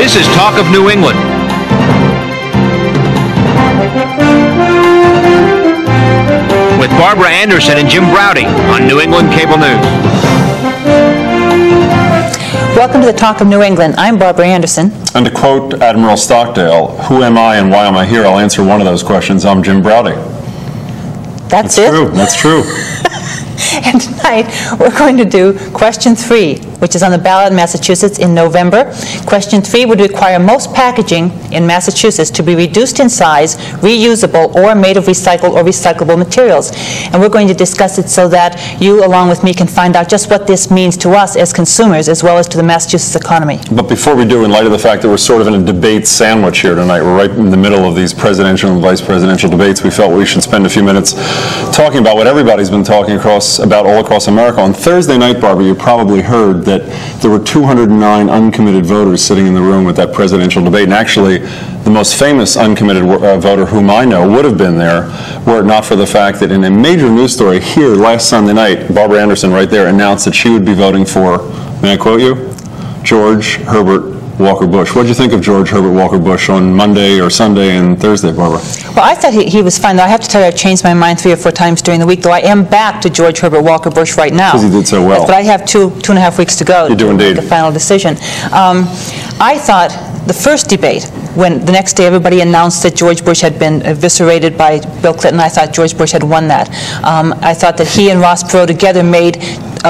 This is Talk of New England. With Barbara Anderson and Jim Braude on New England Cable News. Welcome to the Talk of New England. I'm Barbara Anderson. And to quote Admiral Stockdale, who am I and why am I here? I'll answer one of those questions. I'm Jim Braude. That's it? True. That's true. And tonight, we're going to do question 3, which is on the ballot in Massachusetts in November. Question 3 would require most packaging in Massachusetts to be reduced in size, reusable, or made of recycled or recyclable materials. And we're going to discuss it so that you, along with me, can find out just what this means to us as consumers as well as to the Massachusetts economy. But before we do, in light of the fact that we're sort of in a debate sandwich here tonight, we're right in the middle of these presidential and vice presidential debates, we felt we should spend a few minutes talking about what everybody's been talking about all across America. On Thursday night, Barbara, you probably heard that there were 209 uncommitted voters sitting in the room at that presidential debate. And actually, the most famous uncommitted voter whom I know would have been there were it not for the fact that in a major news story here last Sunday night, Barbara Anderson right there announced that she would be voting for, may I quote you, George Herbert Walker Bush. What did you think of George Herbert Walker Bush on Monday or Sunday and Thursday, Barbara? Well, I thought he was fine. Though I have to tell you, I've changed my mind 3 or 4 times during the week, though I am back to George Herbert Walker Bush right now. Because he did so well. But I have two and a half weeks to go to make the final decision. I thought the first debate, when the next day everybody announced that George Bush had been eviscerated by Bill Clinton, I thought George Bush had won that. I thought that he and Ross Perot together made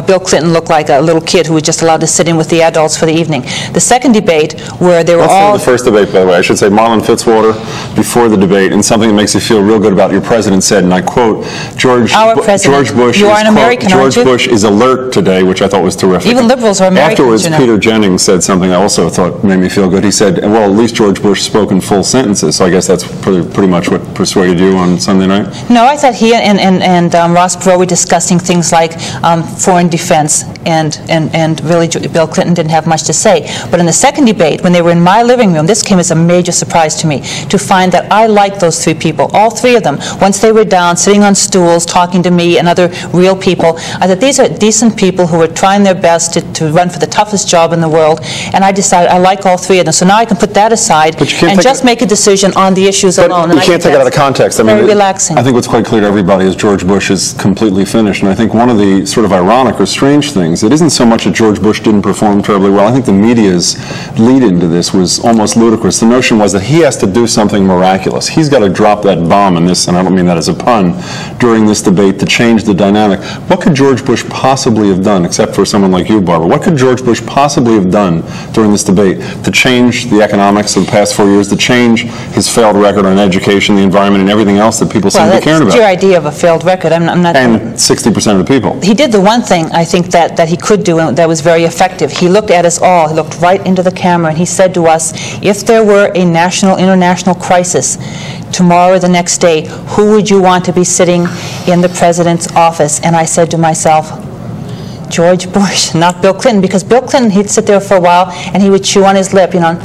Bill Clinton looked like a little kid who was just allowed to sit in with the adults for the evening. The second debate, where they were all... the first debate, by the way. I should say Marlon Fitzwater, before the debate, and something that makes you feel real good about your president said, and I quote, George Bush, you are an American, George Bush is alert today, which I thought was terrific. Even liberals are Americans, Afterwards, you know. Peter Jennings said something I also thought made me feel good. He said, well, at least George Bush spoke in full sentences, so I guess that's pretty much what persuaded you on Sunday night? No, I thought he and Ross Perot were discussing things like foreign defense, and really Bill Clinton didn't have much to say. But in the second debate, when they were in my living room, this came as a major surprise to me, to find that I liked those 3 people, all 3 of them. Once they were down, sitting on stools, talking to me and other real people, I thought these are decent people who were trying their best to run for the toughest job in the world, and I decided I like all 3 of them. So now I can put that aside and just make a decision on the issues alone. You can't take it out of context. I mean, very relaxing. I think what's quite clear to everybody is George Bush is completely finished, and I think one of the sort of ironic or strange things, it isn't so much that George Bush didn't perform terribly well. I think the media's lead into this was almost ludicrous. The notion was that he has to do something miraculous. He's got to drop that bomb in this, and I don't mean that as a pun, during this debate to change the dynamic. What could George Bush possibly have done, except for someone like you, Barbara? What could George Bush possibly have done during this debate to change the economics of the past 4 years, to change his failed record on education, the environment, and everything else that people seem to be caring about? Well, that's your idea of a failed record. I'm not. And 60% of the people. He did the one thing, I think, that he could do that was very effective. He looked at us all. He looked right into the camera, and he said to us, if there were a national, international crisis tomorrow or the next day, who would you want to be sitting in the president's office? And I said to myself, George Bush, not Bill Clinton, because Bill Clinton, he'd sit there for a while, and he would chew on his lip, you know,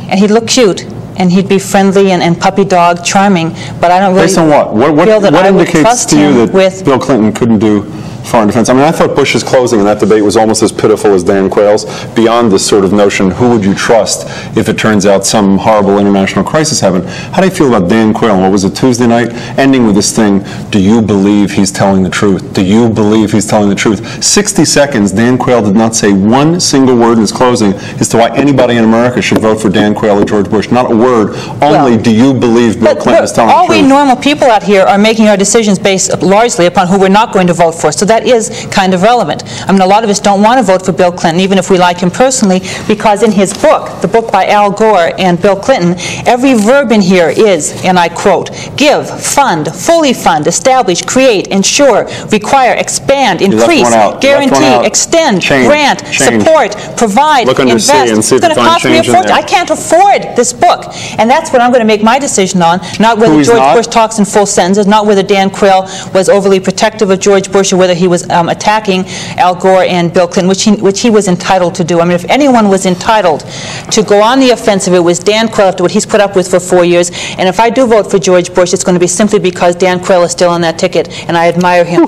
and he'd look cute, and he'd be friendly and puppy dog charming, but I don't really Based on what? What indicates to you that Bill Clinton couldn't do foreign defense? I mean, I thought Bush's closing in that debate was almost as pitiful as Dan Quayle's, beyond this sort of notion, who would you trust if it turns out some horrible international crisis happened? How do you feel about Dan Quayle? What was it, Tuesday night? Ending with this thing, do you believe he's telling the truth? Do you believe he's telling the truth? 60 seconds, Dan Quayle did not say one single word in his closing as to why anybody in America should vote for Dan Quayle or George Bush. Not a word. Only, do you believe Bill Clinton is telling the truth? All we normal people out here are making our decisions based largely upon who we're not going to vote for. So that is kind of relevant. I mean, a lot of us don't want to vote for Bill Clinton, even if we like him personally, because in his book, the book by Al Gore and Bill Clinton, every verb in here is, and I quote, give, fund, fully fund, establish, create, ensure, require, expand, increase, guarantee, extend, grant, support, provide, invest. It's going to cost me a fortune. I can't afford this book. And that's what I'm going to make my decision on, not whether George Bush talks in full sentences, not whether Dan Quayle was overly protective of George Bush, or whether he he was attacking Al Gore and Bill Clinton, which he was entitled to do. I mean, if anyone was entitled to go on the offensive, it was Dan Quayle after what he's put up with for 4 years. And if I do vote for George Bush, it's going to be simply because Dan Quayle is still on that ticket, and I admire him.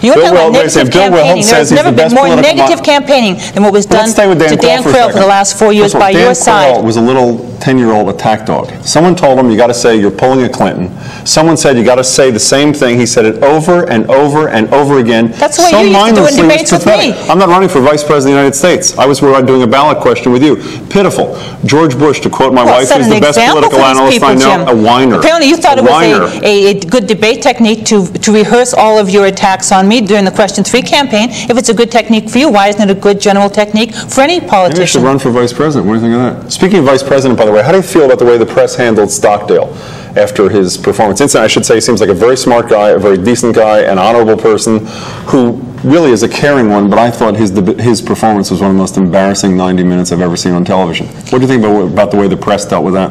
You want to talk about negative campaigning? There has never been more negative campaigning than what was done to Dan Quayle for the last 4 years by your side. Dan Quayle was a little 10-year-old attack dog. Someone told him, you got to say you're pulling a Clinton. Someone said you got to say the same thing. He said it over and over and over again. That's the way you used to do in debates with me. I'm not running for Vice President of the United States. I was doing a ballot question with you. Pitiful. George Bush, to quote my wife, is the best political analyst I know, a whiner. Apparently you thought it was a good debate technique to rehearse all of your attacks on me during the Question 3 campaign. If it's a good technique for you, why isn't it a good general technique for any politician? Maybe I should run for Vice President. What do you think of that? Speaking of Vice President, by the way, how do you feel about the way the press handled Stockdale after his performance? Incident, I should say, seems like a very smart guy, a very decent guy, an honorable person who really is a caring one, but I thought his performance was one of the most embarrassing 90 minutes I've ever seen on television. What do you think about the way the press dealt with that?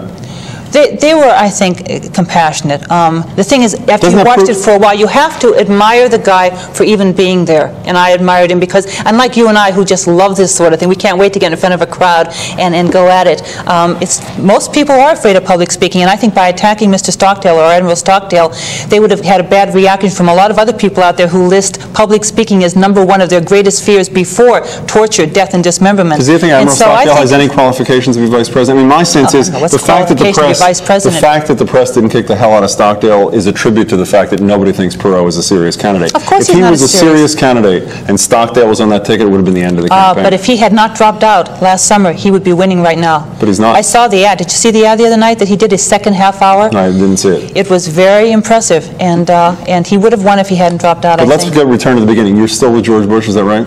They were, I think, compassionate. The thing is, after you watched it for a while, you have to admire the guy for even being there. And I admired him because, unlike you and I, who just love this sort of thing, we can't wait to get in front of a crowd and go at it. Most people are afraid of public speaking, and I think by attacking Mr. Stockdale or Admiral Stockdale, they would have had a bad reaction from a lot of other people out there who list public speaking as #1 of their greatest fears before torture, death, and dismemberment. Does he think Admiral Stockdale has any qualifications to be Vice President? I mean, my sense is the fact that the fact that the press didn't kick the hell out of Stockdale is a tribute to the fact that nobody thinks Perot is a serious candidate. Of course if he not was a serious candidate and Stockdale was on that ticket, it would have been the end of the campaign. But if he had not dropped out last summer, he would be winning right now. But he's not. I saw the ad. Did you see the ad the other night that he did his second half hour? No, I didn't see it. It was very impressive, and he would have won if he hadn't dropped out. But let's return to the beginning. You're still with George Bush, is that right?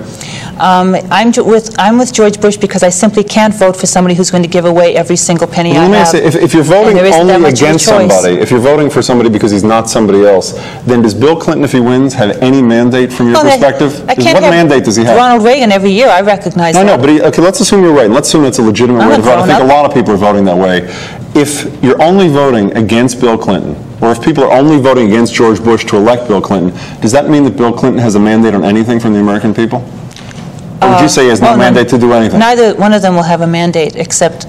I'm with George Bush because I simply can't vote for somebody who's going to give away every single penny I have. Let me say, if you're voting only against somebody, if you're voting for somebody because he's not somebody else, then does Bill Clinton, if he wins, have any mandate from your perspective? What mandate does he have? Ronald Reagan every year, I recognize that. No, but okay, let's assume you're right. Let's assume it's a legitimate way to vote. I think a lot of people are voting that way. If you're only voting against Bill Clinton, or if people are only voting against George Bush to elect Bill Clinton, does that mean that Bill Clinton has a mandate on anything from the American people? Or would you say he has no mandate to do anything? Neither one of them will have a mandate, except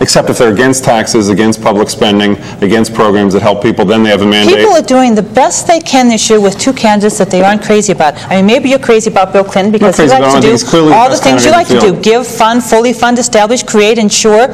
except if they're against taxes, against public spending, against programs that help people, then they have a mandate. People are doing the best they can this year with two candidates that they aren't crazy about. I mean, maybe you're crazy about Bill Clinton because he likes to do all the things you like to do. Give, fund, fully fund, establish, create, ensure,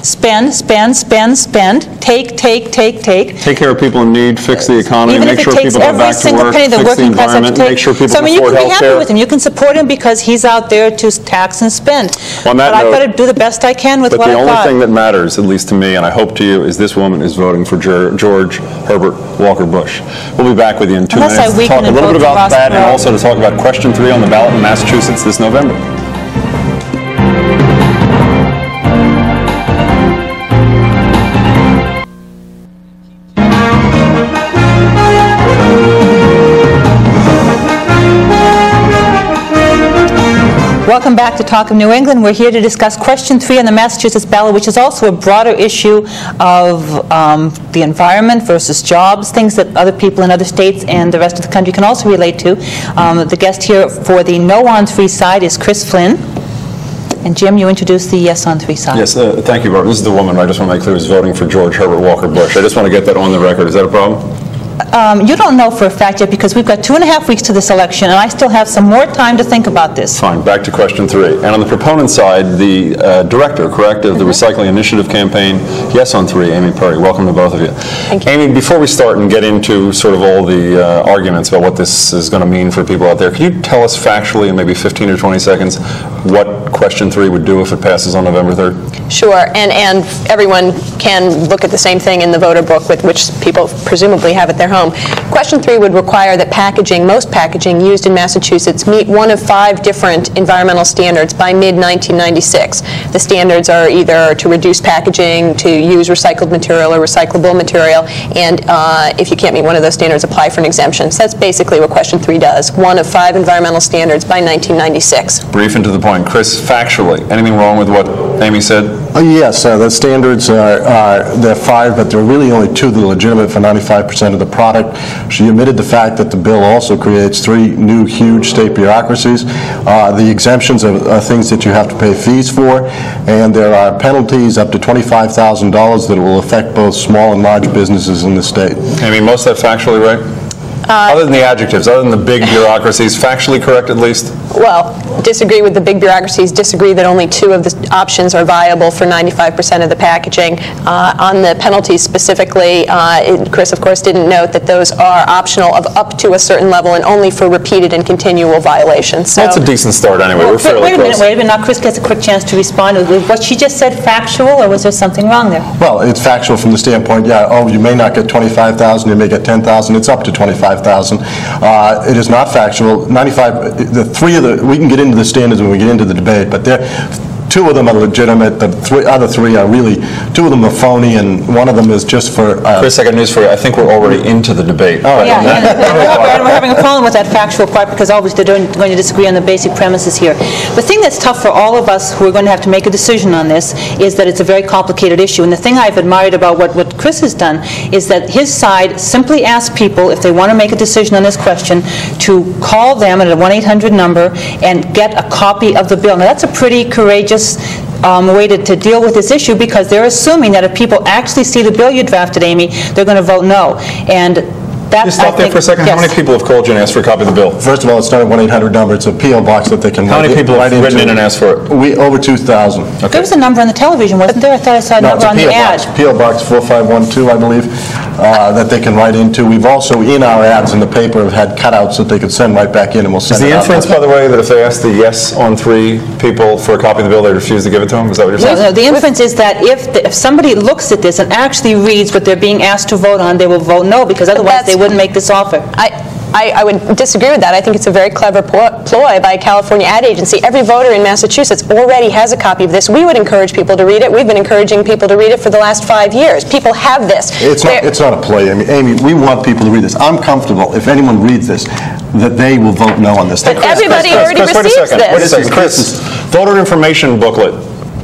spend, spend, spend, spend, take. Take care of people in need, fix the economy, make sure people go back to work, fix the environment, make sure people can afford health care. So, I mean, you can be happy with him. You can support him because he's out there to tax and spend. But I've got to do the best I can with what I've got. But the only thing that matters, at least to me, and I hope to you, is this woman is voting for George Herbert Walker Bush. We'll be back with you in 2 minutes to talk a little bit about that and also to talk about Question 3 on the ballot in Massachusetts this November. Welcome back to Talk of New England. We're here to discuss Question 3 on the Massachusetts ballot, which is also a broader issue of the environment versus jobs, things that other people in other states and the rest of the country can also relate to. The guest here for the No on 3 side is Chris Flynn. And Jim, you introduced the Yes on 3 side. Yes, thank you, Barbara. This is the woman, I just want to make clear, who's voting for George Herbert Walker Bush. I just want to get that on the record. Is that a problem? You don't know for a fact yet because we've got 2.5 weeks to this election, and I still have some more time to think about this. Fine. Back to Question 3. And on the proponent side, the director, correct, of the Recycling Initiative campaign, Yes on 3, Amy Perry. Welcome to both of you. Thank you. Amy, before we start and get into sort of all the arguments about what this is going to mean for people out there, could you tell us factually in maybe 15 or 20 seconds what Question 3 would do if it passes on November 3rd? Sure. And everyone can look at the same thing in the voter book, with which people presumably have at their home. Question 3 would require that most packaging used in Massachusetts meet one of 5 different environmental standards by mid-1996. The standards are either to reduce packaging, to use recycled material or recyclable material, and if you can't meet one of those standards, apply for an exemption. So that's basically what Question 3 does. One of 5 environmental standards by 1996. Brief and to the point. Chris, factually, anything wrong with what Amy said? Yes, the standards they're 5, but there are really only 2 that are legitimate for 95% of the product. She admitted the fact that the bill also creates 3 new huge state bureaucracies. The exemptions are things that you have to pay fees for, and there are penalties up to $25,000 that will affect both small and large businesses in the state. Amy, most of that factually right? Other than the adjectives, other than the big bureaucracies, factually correct at least? Well, disagree with the big bureaucracies, disagree that only 2 of the options are viable for 95% of the packaging. On the penalties specifically, Chris, of course, didn't note that those are optional of up to a certain level and only for repeated and continual violations. So that's a decent start anyway. We're fairly wait a minute, close. wait a minute. Now Chris gets a quick chance to respond. Was what she just said factual, or was there something wrong there? Well, it's factual from the standpoint, you may not get 25,000, you may get 10,000, it's up to 25,000. It is not factual. 95, the 3 of the, we can get into the standards when we get into the debate, but 2 of them are legitimate, the other 3 are really, 2 of them are phony, and 1 of them is just for... Chris, I got news for you. I think we're already into the debate. All right. Yeah, and we're having a problem with that factual part because obviously they're going to disagree on the basic premises here. The thing that's tough for all of us who are going to have to make a decision on this is that it's a very complicated issue. And the thing I've admired about what Chris has done is that his side simply asks people, if they want to make a decision on this question, to call them at a 1-800 number and get a copy of the bill. Now, that's a pretty courageous way to deal with this issue, because they're assuming that if people actually see the bill you drafted, Amy, they're going to vote no. And that, Just stop there for a second. Yes. How many people have called you and asked for a copy of the bill? First of all, it's not a 1-800 number, it's a P.O. box that they can How many people have written in and asked for it? Over 2,000. Okay. There was a number on the television, wasn't there? I thought I saw a No, number on the ad. it's a P.O. Box 4512, I believe, that they can write into. We've also, in our ads in the paper, have had cutouts that they could send right back in, and we'll Is send the it out. inference, by the way, that if they ask the yes on 3 people for a copy of the bill, they refuse to give it to them? Is that what you're saying? No, the inference is that if somebody looks at this and actually reads what they're being asked to vote on, they will vote no, because otherwise they wouldn't make this offer. I would disagree with that. I think it's a very clever ploy by a California ad agency. Every voter in Massachusetts already has a copy of this. We would encourage people to read it. We've been encouraging people to read it for the last 5 years. People have this. It's not a play. I mean, Amy, we want people to read this. I'm comfortable, if anyone reads this, that they will vote no on this. But everybody already receives this. Wait a second, Chris. Voter information booklet.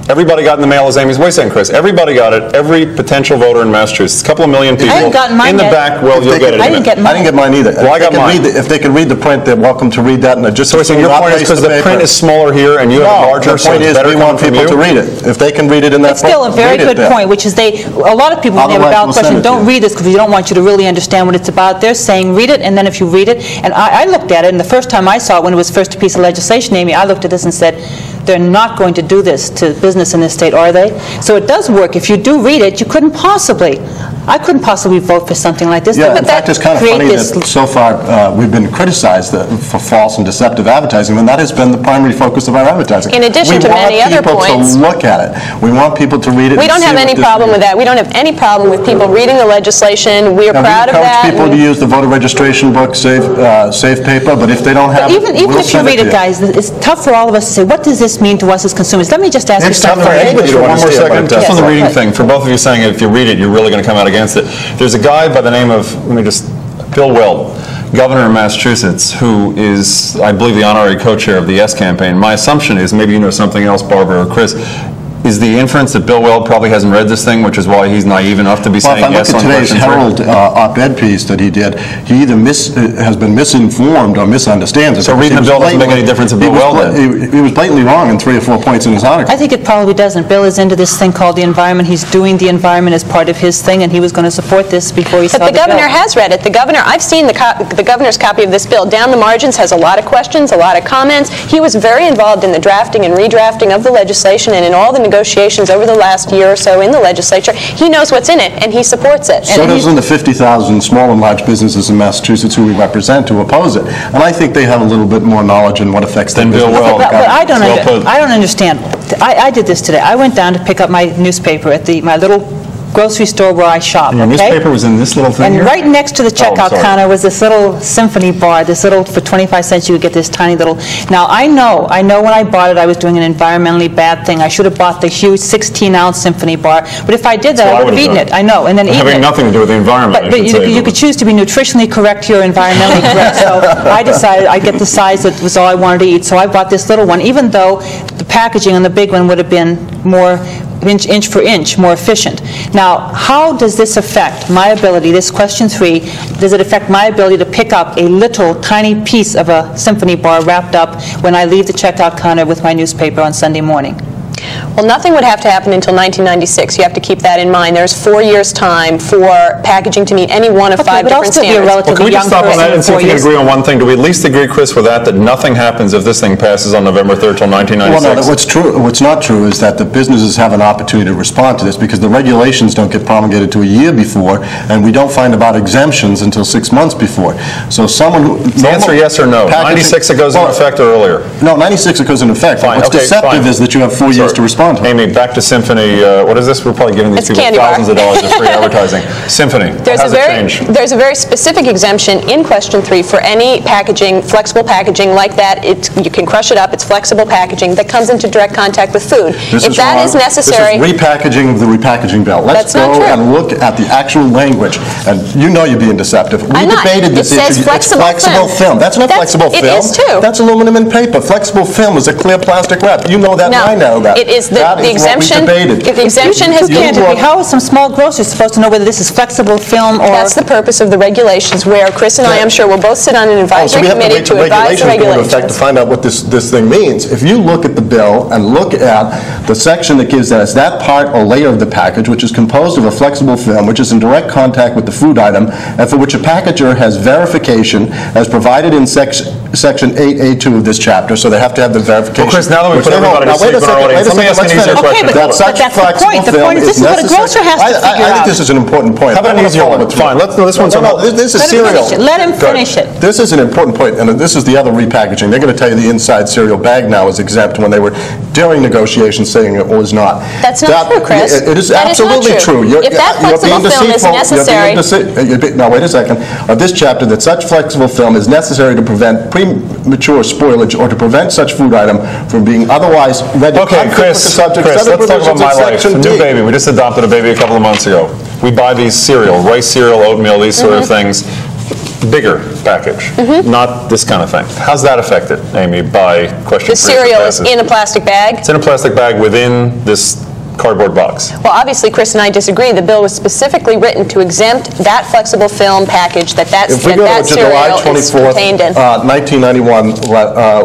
Everybody got in the mail as Amy's. Wait a second, Chris. Everybody got it. Every potential voter in Massachusetts. A couple of million people. I haven't gotten mine in the yet. back. Well, you'll get it. I didn't get mine. I didn't get mine either. Well, I got mine. If they can read the print, they're welcome to read that. And just So your point is because the print is smaller here and you have a larger, so it's better we want coming from people to you? read it. If they can read it in that It's still a very good there. point, which is a lot of people, when they have a Otherwise, ballot we'll send question, it to don't you. read this because we don't want you to really understand what it's about. They're saying, read it, and then if you read it, and I looked at it, and the first time I saw it, when it was first a piece of legislation, Amy, I looked at this and said, they're not going to do this to business in this state, are they? So it does work. If you do read it, I couldn't possibly vote for something like this. Yeah, But in fact, it's kind of funny that so far we've been criticized for false and deceptive advertising, and that has been the primary focus of our advertising. In addition to many other points. We want people to look at it. We want people to read it. We don't have any problem with that. We don't have any problem with people reading the legislation. We are proud of that. We encourage people to use the voter registration book, Safe Paper, but if they don't have it, Even we'll if you send read to it, guys, it's tough for all of us to say, what does this mean to us as consumers? Let me just ask you It's tough something. for anybody to One more understand. second. Just on the Yes. reading thing, for both of you saying if you read it, you're really going to come out against it. There's a guy by the name of, Bill Weld, governor of Massachusetts, who is, I believe, the honorary co-chair of the Yes campaign. My assumption is, maybe you know something else, Barbara or Chris, is the inference that Bill Weld probably hasn't read this thing, which is why he's naive enough to be saying yes on Well, if I look at today's question 3. Herald op-ed piece that he did, he either has been misinformed or misunderstands it. So reading the bill doesn't make any difference if Bill Weld did. He was blatantly wrong in 3 or 4 points in his article. I think it probably doesn't. Bill is into this thing called the environment. He's doing the environment as part of his thing, and he was going to support this before he saw the But the bill. governor has read it. The governor, I've seen the governor's copy of this bill. Down the margins has a lot of questions, a lot of comments. He was very involved in the drafting and redrafting of the legislation and in all the negotiations over the last year or so in the legislature. He knows what's in it, and he supports it. So doesn't the 50,000 small and large businesses in Massachusetts who we represent to oppose it. And I think they have a little bit more knowledge in what affects their Than Bill business. Weld. But I don't, Well put. I don't understand. I did this today. I went down to pick up my newspaper at my little grocery store where I shop, And your okay? newspaper was in this little thing And here? right next to the checkout sorry. counter was this little Symphony bar, this little, for 25 cents you would get this tiny little, now I know when I bought it I was doing an environmentally bad thing. I should have bought the huge 16-ounce Symphony bar, but if I did that, what I I would have would've eaten done. it, I know, and then eaten it. Having nothing to do with the environment, I But should say, you could choose to be nutritionally correct here, environmentally correct, so I decided I'd get the size that was all I wanted to eat, so I bought this little one, even though the packaging on the big one would have been more inch for inch, more efficient. Now, how does this affect my ability, this question 3, does it affect my ability to pick up a little tiny piece of a Symphony bar wrapped up when I leave the checkout counter with my newspaper on Sunday morning? Well, nothing would have to happen until 1996. You have to keep that in mind. There's 4 years' time for packaging to meet any one of 5 but I'll different still be a standards. Well, can relatively we just young stop on person that in and see if 4 we can years. agree on one thing? Do we at least agree, Chris, with that nothing happens if this thing passes on November 3rd till 1996? Well, no, what's not true is that the businesses have an opportunity to respond to this because the regulations don't get promulgated to a year before, and we don't find about exemptions until 6 months before. So someone who... The answer yes or no? 96 it goes into effect or earlier? No, 96 it goes into effect. Fine, What's okay, deceptive fine. is that you have 4 years Sorry. to respond to it. Amy, back to Symphony. What is this? We're probably giving these It's people candy bar. thousands of dollars of free advertising. Symphony. There's How's a it very change? there's a very specific exemption in question 3 for any packaging, flexible packaging like that. You can crush it up. It's flexible packaging that comes into direct contact with food. If that is necessary, This is repackaging of the repackaging bill. Let's That's not go true. and look at the actual language. And you know you're being deceptive. We I'm not. debated this It says issue. It's flexible film. That's not flexible film. It is too. That's aluminum and paper. Flexible film is a clear plastic wrap. You know that, No, and I know that. it is the That is exemption. what we debated. If the exemption has Who can't been agree? How is some small grocer supposed to know whether this is flexible film or... That's the purpose of the regulations, where Chris and I, I'm sure, will both sit on an Oh, so advisory we have to committee wait to till advise the regulations go into effect to regulations. find out what this thing means. If you look at the bill and look at the section that gives us that part or layer of the package, which is composed of a flexible film, which is in direct contact with the food item, and for which a packager has verification as provided in section 8A2 of this chapter, so they have to have the verification. Well, Chris, now that we Which- put everybody to now, wait sleep a in our second, audience, wait a let me ask second, an let's easier finish. question. Okay, but That such that's the point. flexible The point film is this is what a necessary. grocer has to figure I think out. this is an important point. How about an easier one? Fine, let's, no, this one's... This is Let him cereal. finish it. Let him Go ahead. finish it. This is an important point, and this is the other repackaging. They're going to tell you the inside cereal bag now is exempt when they were during negotiations saying it was not. That's not true, Chris. It is That is not absolutely true. true. If that flexible film is necessary- Now, wait a second. Of this chapter, that such flexible film is necessary to prevent premature spoilage or to prevent such food item from being otherwise ready. Okay, Chris, let's talk about my life. A new baby. We just adopted a baby a couple of months ago. We buy these cereal, rice cereal, oatmeal, these sort of things. Bigger package, not this kind of thing. How's that affected, Amy, by question 3? The cereal is in a plastic bag. It's in a plastic bag within this cardboard box. Well, obviously, Chris and I disagree. The bill was specifically written to exempt that flexible film package that If we go to July cereal is 24th, contained in. 1991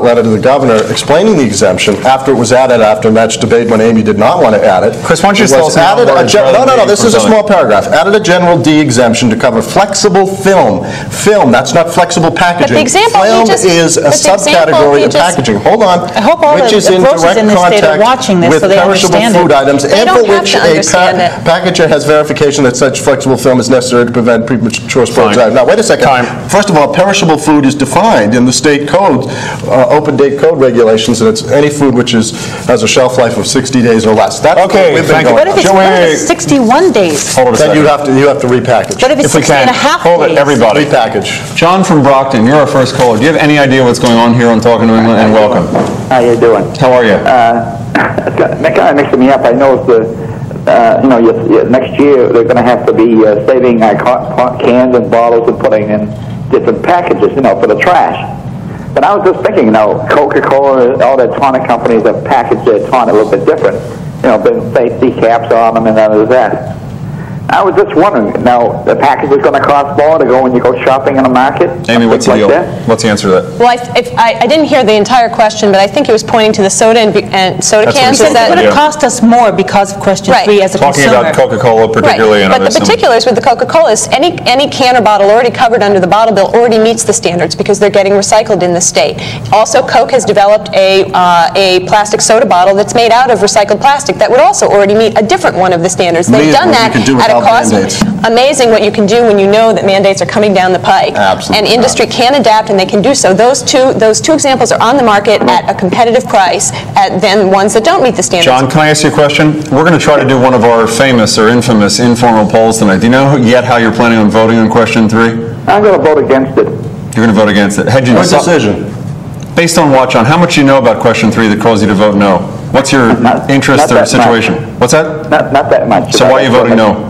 letter to the governor explaining the exemption after it was added after much debate when Amy did not want to add it. Chris, why don't you It tell was us how added it a works gen- rather No, than this is a presenting. small paragraph. Added a general D exemption to cover flexible film. Film, that's not flexible packaging. the example he Film just- is a but the example subcategory he of just- packaging. Hold on. I hope all Which the is in grocers direct in this state are contact watching this with so they perishable understand it. food items They and don't for have which to a understand it. packager has verification that such flexible film is necessary to prevent premature spoilage. Fine. Now, wait a second. Time. First of all, perishable food is defined in the state code, open date code regulations, and it's any food which has a shelf life of 60 days or less. That's Okay, what we've been thank you. going What if on. it's 61 days? Hold it a Then second. you have to repackage. What if it's If we 60 and can, a half hold it, days? everybody. Repackage. John from Brockton, you're our first caller. Do you have any idea what's going on here on Talking New England? And welcome. How you doing? How are you? That kind of mixing me up. I know next year they're going to have to be saving cans and bottles and putting in different packages, for the trash. But I was just thinking, Coca-Cola, all the tonic companies have packaged their tonic a little bit different. Been safety caps on them and all of that. I was just wondering, now, the package is going to cost more to go when you go shopping in a market? Amy, what's the Things deal? like that? What's the answer to that? Well, I didn't hear the entire question, but I think it was pointing to the soda and soda That's what cans. he It Is that would Yeah. have cost us more because of question Right. 3 as a Talking consumer. about Coca-Cola particularly and Right, but others. the particulars with the Coca-Cola is any can or bottle already covered under the bottle bill already meets the standards because they're getting recycled in the state. Also, Coke has developed a plastic soda bottle that's made out of recycled plastic that would also already meet a different one of the standards. They've Me, done you that can do at a without cost. mandates. Amazing what you can do when you know that mandates are coming down the pike. Absolutely. And industry can adapt, and they can do so. Those two examples are on the market at a competitive price than ones that don't meet the standards. John, can I ask you a question? We're going to try to do one of our famous or infamous informal polls tonight. Do you know yet how you're planning on voting on question 3? I'm going to vote against it. You're going to vote against it. Had you Good decision. Based on what, John? How much do you know about question 3 that caused you to vote no? What's your interest or situation? What's that? Not that much. So why are you voting no?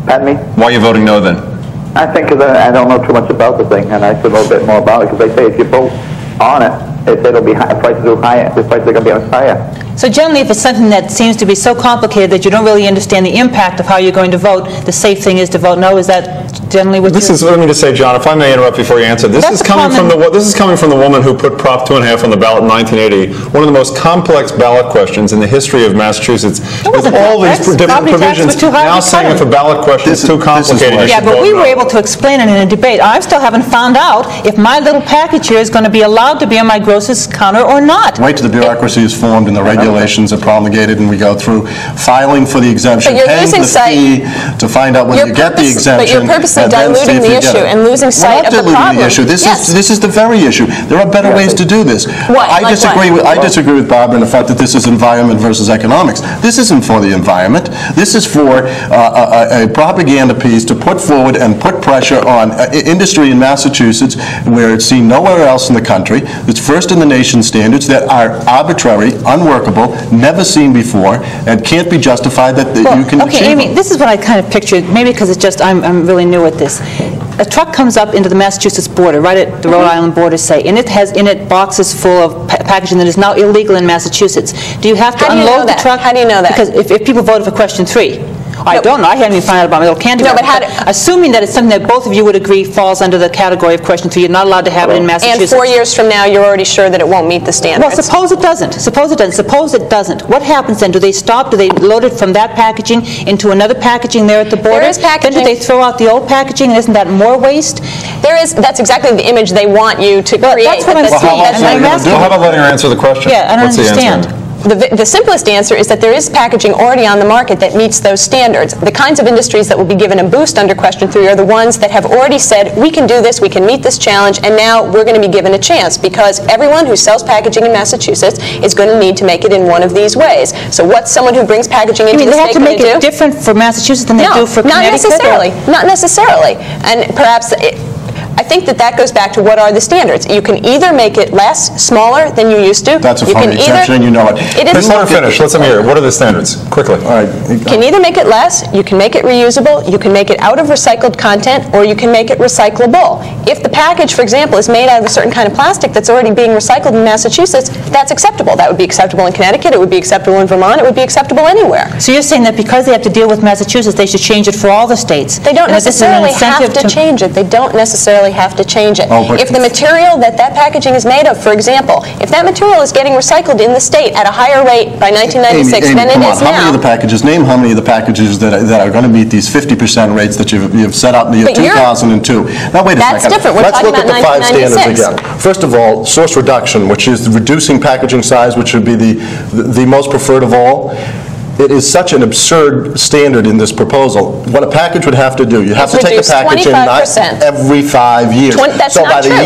Pardon me? Why are you voting no then? I think because I don't know too much about the thing, and I should know a bit more about it, because they say if you vote on it, it'll be high, prices will higher, the prices are going to be much higher. So generally, if it's something that seems to be so complicated that you don't really understand the impact of how you're going to vote, the safe thing is to vote no. Is that generally what This is, let me just say, John, if I may interrupt before you answer, this is coming from the woman who put Prop 2.5 on the ballot in 1980, one of the most complex ballot questions in the history of Massachusetts, with all these different provisions, now saying if a ballot question is too complicated, Yeah, but we were able to explain it in a debate. I still haven't found out if my little package here is going to be allowed to be on my grocer's counter or not. Wait till the bureaucracy is formed and the regulations are promulgated and we go through filing for the exemption, paying the fee to find out whether you get the exemption. But you're purposely diluting the issue and losing sight of the problem. We're not diluting the issue. This is the very issue. There are better ways to do this. I disagree with Barbara in the fact that this is environment versus economics. This isn't for the environment. This is for a propaganda piece to put forward and put pressure on industry in Massachusetts where it's seen nowhere else in the country. It's first in the nation standards that are arbitrary, unworkable, never seen before, and can't be justified that you can achieve. Okay, Amy, this is what I kind of pictured, maybe because it's just I'm really new at this. A truck comes up into the Massachusetts border, right at the Rhode Island border, say, and it has in it boxes full of packaging that is now illegal in Massachusetts. Do you have to unload the truck? How do you know that? Because if people voted for question 3, I don't know. I haven't even found out about my little candy bar. No, but assuming that it's something that both of you would agree falls under the category of question 3, you're not allowed to have it in Massachusetts. And 4 years from now, you're already sure that it won't meet the standards. Well, suppose it doesn't. Suppose it doesn't. Suppose it doesn't. What happens then? Do they stop? Do they load it from that packaging into another packaging there at the border? There is packaging. Then do they throw out the old packaging, and isn't that more waste? There is. That's exactly the image they want you to create. That's what I'm saying. How about letting her answer the question? Yeah, I don't What's the understand. answer? The simplest answer is that there is packaging already on the market that meets those standards. The kinds of industries that will be given a boost under question 3 are the ones that have already said, we can do this, we can meet this challenge, and now we're going to be given a chance, because everyone who sells packaging in Massachusetts is going to need to make it in one of these ways. So what's someone who brings packaging into the state going to do? They have to make it different for Massachusetts than they do for Connecticut? Not necessarily. Not necessarily. And perhaps I think that goes back to what are the standards. You can either make it less, smaller than you used to. That's a funny exemption, and you know it. Let's let her finish. Let's let me hear it. What are the standards? Quickly. All right. You can either make it less, you can make it reusable, you can make it out of recycled content, or you can make it recyclable. If the package, for example, is made out of a certain kind of plastic that's already being recycled in Massachusetts, that's acceptable. That would be acceptable in Connecticut, it would be acceptable in Vermont, it would be acceptable anywhere. So you're saying that because they have to deal with Massachusetts, they should change it for all the states? They don't necessarily have to change it. They don't necessarily have to change it. If the material that packaging is made of, for example, if that material is getting recycled in the state at a higher rate by 1996 than it is now. How many of the packages, name how many of the packages that are going to meet these 50% rates that you've set out in the year 2002. Now wait a second. That's different. We're Let's talking look at about the 5 standards 1996. again. First of all, source reduction, which is reducing packaging size, which would be the most preferred of all. It is such an absurd standard in this proposal. What a package would have to do, you have to take a package in every 5 years. That's not true.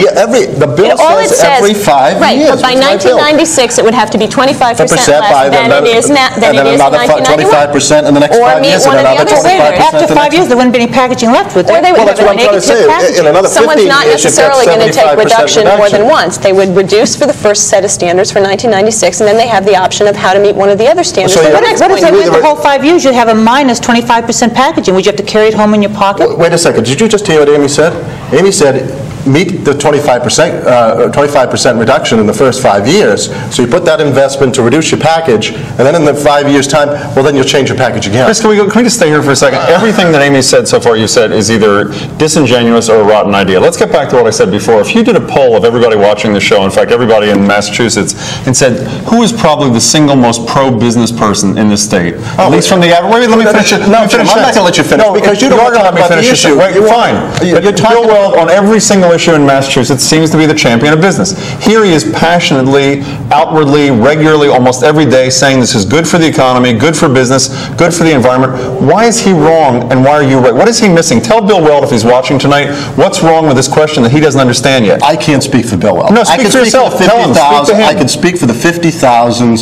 The bill says every 5 years. Right, but by 1996 it would have to be 25% less than it is in 1991. 25% in the next 5 years, and another 25%. After 5 years, there wouldn't be any packaging left, would there? Or they would that's what I'm trying to say. In another 15 Someone's not years, you've got necessarily going to take 75% reduction more than once. They would reduce for the first set of standards for 1996, and then they have the option of how to meet one of the other standards. So for the What next if they point. went the whole 5 years, you'd have a minus 25% packaging? Would you have to carry it home in your pocket? Wait a second. Did you just hear what Amy said? Amy said meet the 25% reduction in the first 5 years. So you put that investment to reduce your package, and then in the 5 years' time, well, then you'll change your package again. Chris, can we just stay here for a second? Everything that Amy said so far, you said, is either disingenuous or a rotten idea. Let's get back to what I said before. If you did a poll of everybody watching the show, in fact, everybody in Massachusetts, and said, who is probably the single most pro-business person in this state? At least from the average. Wait, let me finish it. No, Jim, I'm not going to let you finish because you don't want to talk about the issue. Wait, fine. But you talk well on every single issue in Massachusetts seems to be the champion of business. Here he is passionately, outwardly, regularly, almost every day saying this is good for the economy, good for business, good for the environment. Why is he wrong and why are you right? What is he missing? Tell Bill Weld, if he's watching tonight, what's wrong with this question that he doesn't understand yet? I can't speak for Bill Weld. No, speak for yourself. Tell him. Speak to him. I can speak for the 50,000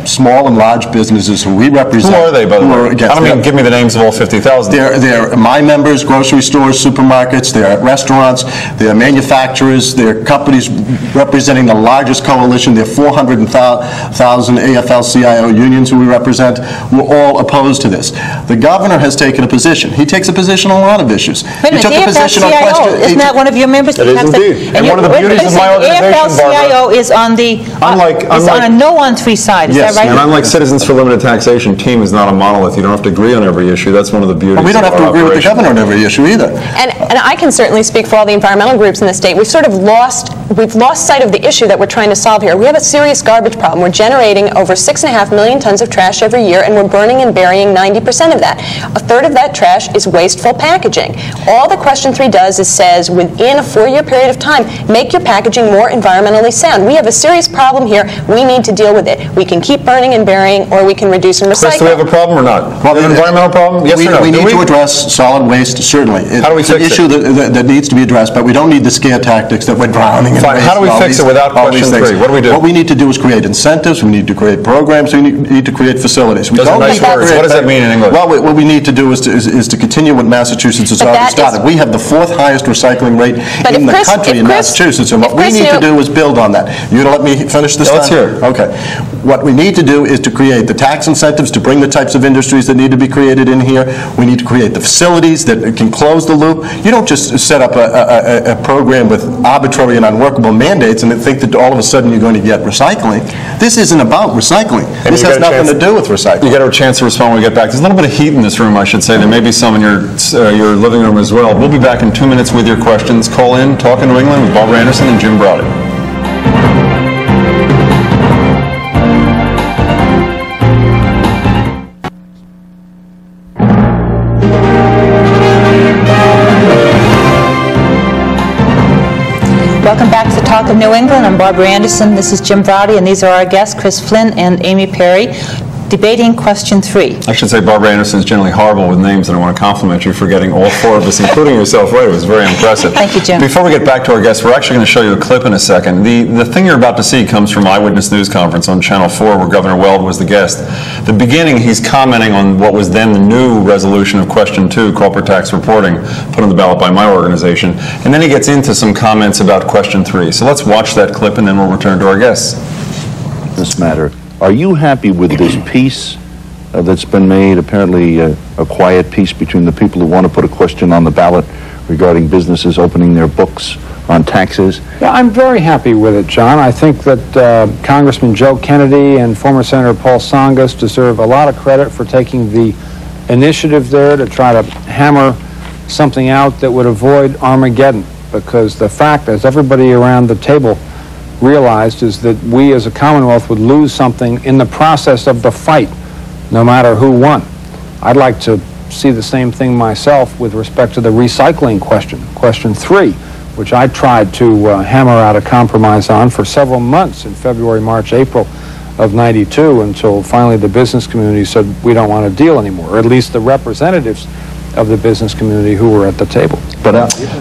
small and large businesses who we represent. Who are they, by the way? I don't mean give me the names of all 50,000. They're my members, grocery stores, supermarkets, they're restaurants, they're manufacturers, they're companies representing the largest coalition. There are 400,000 AFL-CIO unions who we represent. We're all opposed to this. The governor has taken a position. He takes a position on a lot of issues. Wait a minute, the AFL-CIO, isn't that one of your members? It is indeed. And one of the beauties of my organization, AFL-CIO is on the on a no-on-3 side, is that right? And unlike Citizens for Limited Taxation, team is not a monolith. You don't have to agree on every issue. That's one of the beauties. Well, we don't have to agree with the governor on every issue either. And I can certainly speak for all the environmental groups in the state. We've sort of lost sight of the issue that we're trying to solve here. We have a serious garbage problem. We're generating over 6.5 million tons of trash every year, and we're burning and burying 90% of that. A third of that trash is wasteful packaging. All the Question 3 does is says, within a 4-year period of time, make your packaging more environmentally sound. We have a serious problem here. We need to deal with it. We can keep burning and burying, or we can reduce and recycle. Chris, do we have a problem or not? Well, an environmental problem? Yes or no? We need to address solid waste, certainly. How do we fix it? It's an issue that needs to be addressed, but we don't need the scare tactics that we're drowning in. Fine. How do we fix it without Question 3? What do we do? What we need to do is create incentives. We need to create programs. We need to create facilities. Those are nice words. What does that mean in English? Well, what we need to do is to continue what Massachusetts has already started. We have the 4th highest recycling rate in the country in Massachusetts, and what we need to do is build on that. You going to let me finish this? Let's hear it. Okay. What we need to do is to create the tax incentives to bring the types of industries that need to be created in here. We need to create the facilities that can close the loop. You don't just set up a program with arbitrary and unworkable mandates and then think that all of a sudden you're going to get recycling. This isn't about recycling. This has nothing to do with recycling. You get a chance to respond when we get back. There's a little bit of heat in this room, I should say. There may be some in your living room as well. We'll be back in 2 minutes with your questions. Call in, Talk in New England with Barbara Anderson and Jim Braude. Welcome back to the Talk of New England. I'm Barbara Anderson. This is Jim Braude, and these are our guests, Chris Flynn and Amy Perry, debating Question 3. I should say Barbara Anderson is generally horrible with names, and I want to compliment you for getting all 4 of us, including yourself, right. It was very impressive. Thank you, Jim. Before we get back to our guests, we're actually going to show you a clip in a second. The thing you're about to see comes from Eyewitness News Conference on Channel 4, where Governor Weld was the guest. The beginning, he's commenting on what was then the new resolution of Question 2, corporate tax reporting, put on the ballot by my organization. And then he gets into some comments about Question 3. So let's watch that clip, and then we'll return to our guests. This matter. Are you happy with this peace that's been made, apparently a quiet peace between the people who want to put a question on the ballot regarding businesses opening their books on taxes? Yeah, I'm very happy with it, John. I think that Congressman Joe Kennedy and former Senator Paul Tsongas deserve a lot of credit for taking the initiative there to try to hammer something out that would avoid Armageddon, because the fact, as everybody around the table realized, is that we as a Commonwealth would lose something in the process of the fight, no matter who won. I'd like to see the same thing myself with respect to the recycling question, Question 3, which I tried to hammer out a compromise on for several months in February, March, April of '92, until finally the business community said we don't want to deal anymore, or at least the representatives of the business community who were at the table. But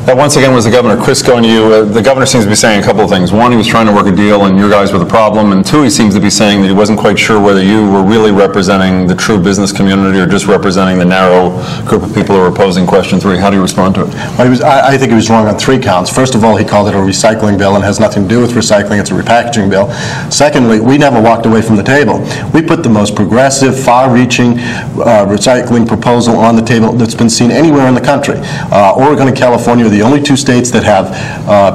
that once again was the governor. Chris, going to you, the governor seems to be saying a couple of things. One, he was trying to work a deal and your guys were the problem. And 2, he seems to be saying that he wasn't quite sure whether you were really representing the true business community or just representing the narrow group of people who were opposing Question 3. How do you respond to it? Well, I think he was wrong on 3 counts. First of all, he called it a recycling bill and has nothing to do with recycling. It's a repackaging bill. Secondly, we never walked away from the table. We put the most progressive, far-reaching recycling proposal on the table that's been seen anywhere in the country. Oregon and California are the only 2 states that have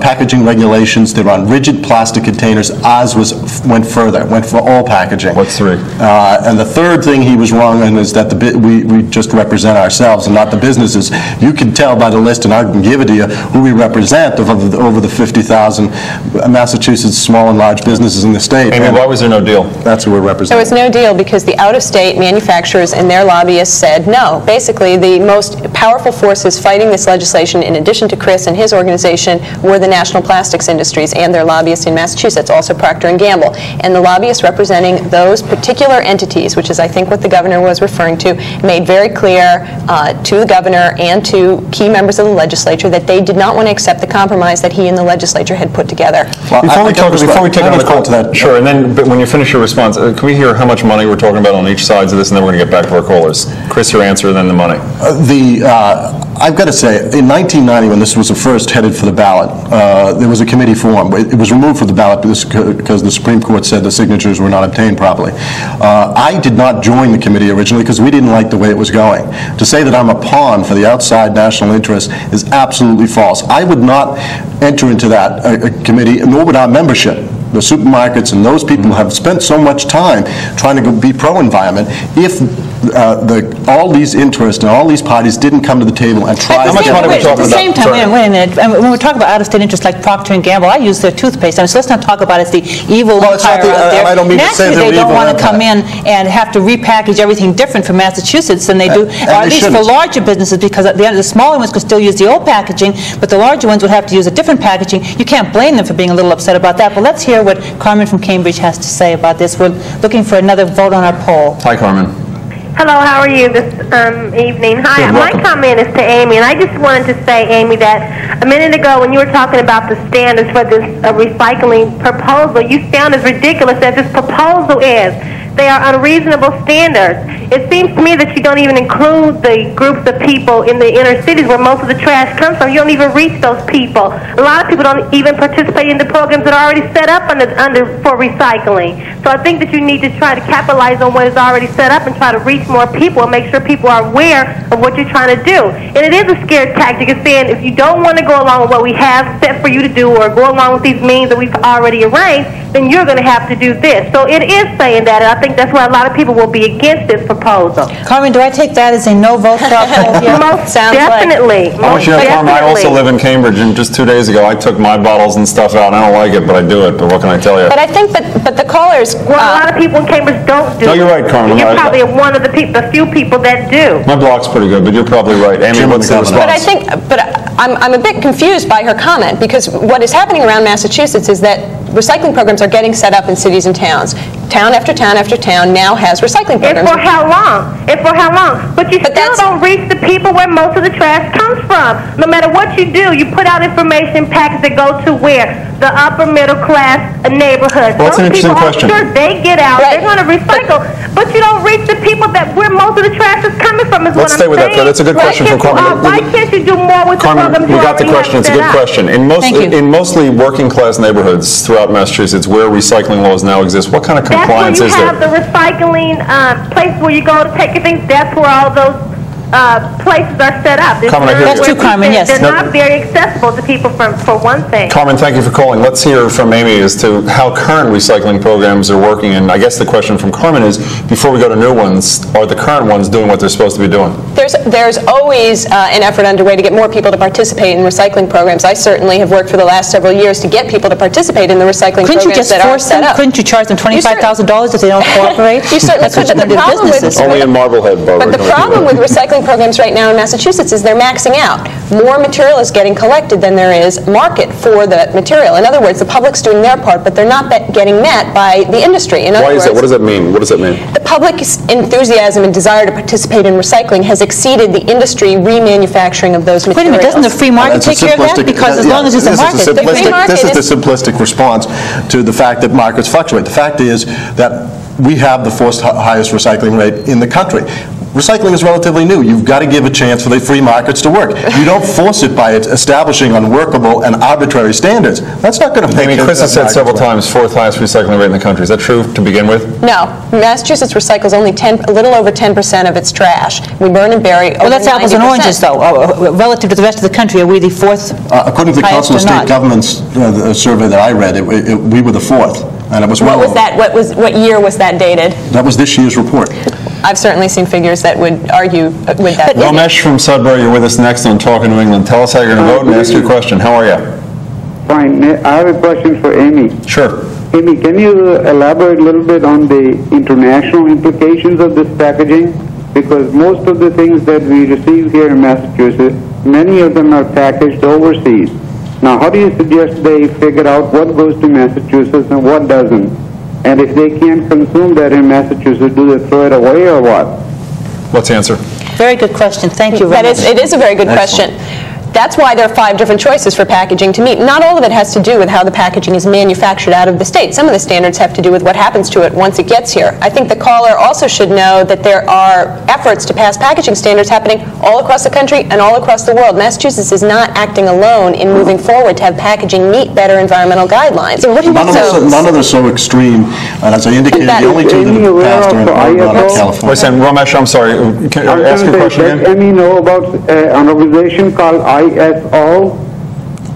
packaging regulations that are on rigid plastic containers. Ours was went further, went for all packaging. What's 3? And the third thing he was wrong in is that we just represent ourselves and not the businesses. You can tell by the list, and I can give it to you, who we represent of over the 50,000 Massachusetts small and large businesses in the state. Amy, why was there no deal? That's who we're representing. There was no deal because the out-of-state manufacturers and their lobbyists said no. Basically, the most powerful forces fighting this legislation, in addition to Chris and his organization, were the national plastics industries and their lobbyists in Massachusetts, also Procter & Gamble. And the lobbyists representing those particular entities, which is I think what the governor was referring to, made very clear to the governor and to key members of the legislature that they did not want to accept the compromise that he and the legislature had put together. Well, before we take on the call to that. Sure, and then but when you finish your response, can we hear how much money we're talking about on each sides of this, and then we're going to get back to our callers. Chris, your answer, then the money. I've got to say, in 1990, when this was first headed for the ballot, there was a committee formed. It was removed from the ballot because the Supreme Court said the signatures were not obtained properly. I did not join the committee originally because we didn't like the way it was going. To say that I'm a pawn for the outside national interest is absolutely false. I would not enter into that committee, nor would our membership. The supermarkets and those people have spent so much time trying to be pro-environment. If all these interests and all these parties didn't come to the table and try How much money are we talking about? At the same time, wait a minute. When we talk about out-of-state interests like Procter & Gamble, I use their toothpaste. So let's not talk about it as the evil empire out there. I don't mean to say Naturally, they're they don't evil want to come empire. in and have to repackage everything different for Massachusetts than they do, or at least for larger businesses, because at the end, the smaller ones could still use the old packaging, but the larger ones would have to use a different packaging. You can't blame them for being a little upset about that. But let's hear what Carmen from Cambridge has to say about this. We're looking for another vote on our poll. Hi, Carmen. Hello, how are you this evening? Hi, Good, my welcome. comment is to Amy, and I just wanted to say, Amy, that a minute ago when you were talking about the standards for this recycling proposal, you sound as ridiculous as this proposal is. They are unreasonable standards. It seems to me that you don't even include the groups of people in the inner cities where most of the trash comes from. You don't even reach those people. A lot of people don't even participate in the programs that are already set up for recycling. So I think that you need to try to capitalize on what is already set up and try to reach more people and make sure people are aware of what you're trying to do. And it is a scare tactic. It's saying if you don't want to go along with what we have set for you to do or go along with these means that we've already arranged, then you're going to have to do this. So it is saying that, and I think that's why a lot of people will be against this proposal. Carmen, do I take that as a no vote for our poll here? Most Sounds definitely. I also live in Cambridge, and just 2 days ago, I took my bottles and stuff out. I don't like it, but I do it. But what can I tell you? But I think, but the callers... Well, a lot of people in Cambridge don't do it. No, you're right, Carmen. You're probably one of the few people that do. My block's pretty good, but you're probably right. Amy, what's the response? But I think, I'm a bit confused by her comment, because what is happening around Massachusetts is that recycling programs are getting set up in cities and towns. Town after town after town now has recycling programs. And for how long? But you still don't reach the people where most of the trash comes from. No matter what you do, you put out information packets that go to where? The upper middle class neighborhoods. Well, that's an interesting question. Sure, they get out. Right. They're going to recycle. But you don't reach the people that where most of the trash is coming from is Let's stay what I'm with that. saying. That's a good question from Carmen. Why can't you do more with Carmen, the programs we you got the already question. have It's a set good up? question. Thank you. In mostly working class neighborhoods throughout Massachusetts where recycling laws now exist, what kind of compliance is That's where you there? have the recycling place where you go to take your things. That's where all those places are set up. Carmen, I hear That's you. true, Carmen, yes. They're not very accessible to people for one thing. Carmen, thank you for calling. Let's hear from Amy as to how current recycling programs are working. And I guess the question from Carmen is, before we go to new ones, are the current ones doing what they're supposed to be doing? There's always an effort underway to get more people to participate in recycling programs. I certainly have worked for the last several years to get people to participate in the recycling Couldn't you programs just that are force set them? up. Couldn't you charge them $25,000 if they don't cooperate? You certainly That's what could, you're but the going to do to problem with businesses. Only in Marblehead, Barbara. But the problem with recycling programs right now in Massachusetts is they're maxing out. More material is getting collected than there is market for the material. In other words, the public's doing their part, but they're not getting met by the industry. In other Why is that? words, What does that mean? What does that mean? the public's enthusiasm and desire to participate in recycling has exceeded the industry remanufacturing of those Wait a materials. minute, doesn't the free market take care of that? Because as long as there's a market. This is the simplistic response to the fact that markets fluctuate. The fact is that we have the fourth highest recycling rate in the country. Recycling is relatively new. You've got to give a chance for the free markets to work. You don't force it by establishing unworkable and arbitrary standards. That's not going to make Amy, Chris has said several work. times, fourth highest recycling rate in the country. Is that true to begin with? No. Massachusetts recycles only a little over 10% of its trash. We burn and bury over 90%. Well, that's apples and oranges, though. Relative to the rest of the country, are we the fourth According to the highest Council of or State not? Governments survey that I read, we were the fourth. And it was What well was that? What year was that dated? That was this year's report. I've certainly seen figures that would argue with that. Ramesh from Sudbury, you're with us next on Talking New England. Tell us how you're going to vote and ask your question. How are you? Fine. I have a question for Amy. Sure. Amy, can you elaborate a little bit on the international implications of this packaging? Because most of the things that we receive here in Massachusetts, many of them are packaged overseas. Now, how do you suggest they figure out what goes to Massachusetts and what doesn't? And if they can't consume that in Massachusetts, do they throw it away or what? Let's answer. Very good question. Thank you, Ramesh. It is a very good question. That's why there are 5 different choices for packaging to meet. Not all of it has to do with how the packaging is manufactured out of the state. Some of the standards have to do with what happens to it once it gets here. I think the caller also should know that there are efforts to pass packaging standards happening all across the country and all across the world. Massachusetts is not acting alone in moving forward to have packaging meet better environmental guidelines. So None of them are so extreme, and as I indicated, the only two that have passed are in Oregon and California. Wait a second, Ramesh, I'm sorry. Can you ask your question again? Does Amy know about an organization called ISO?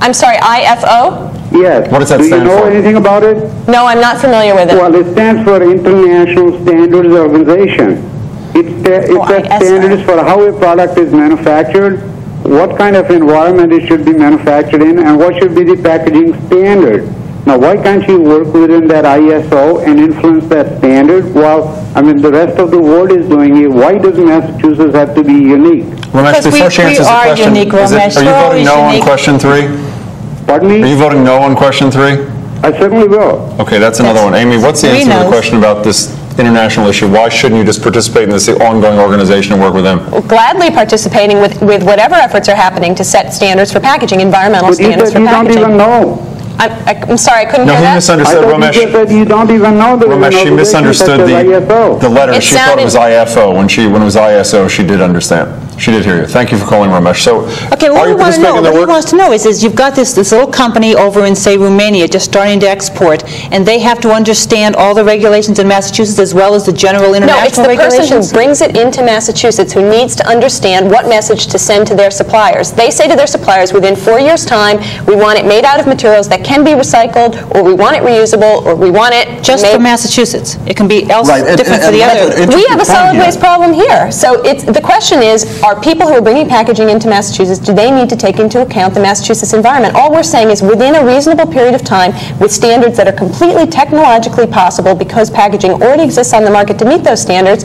I'm sorry, IFO? Yes. What does that stand Do you know for? anything about it? No, I'm not familiar with it. Well, it stands for International Standards Organization. It sets standards for how a product is manufactured, what kind of environment it should be manufactured in, and what should be the packaging standard. Now, why can't you work within that ISO and influence that standard? Well, I mean, the rest of the world is doing it. Why does Massachusetts have to be unique? Ramesh, before she answers the question, unique, Ramesh. are you voting no on unique. question 3? Pardon me? Are you voting no on question 3? I certainly will. Okay, that's another one. Amy, what's the answer to the question about this international issue? Why shouldn't you just participate in this ongoing organization and work with them? Gladly participating with whatever efforts are happening to set standards for packaging, environmental standards for packaging. You don't even know. I'm sorry, I couldn't hear that. No, he misunderstood, Ramesh. You said you don't even know the Ramesh, she misunderstood the letter. She thought it was IFO. When it was ISO, she did understand. She did hear you. Thank you for calling, Ramesh. So, okay, are what you we want to know, participating in their what he work? wants to know is you've got this little company over in, say, Romania, just starting to export, and they have to understand all the regulations in Massachusetts as well as the general international regulations? No, it's the person who brings it into Massachusetts who needs to understand what message to send to their suppliers. They say to their suppliers, within 4 years' time, we want it made out of materials that can be recycled, or we want it reusable, or we want it just made... for Massachusetts. It can be different for and the other. We have a solid waste problem here. So the question is, are people who are bringing packaging into Massachusetts, do they need to take into account the Massachusetts environment? All we're saying is within a reasonable period of time, with standards that are completely technologically possible because packaging already exists on the market to meet those standards,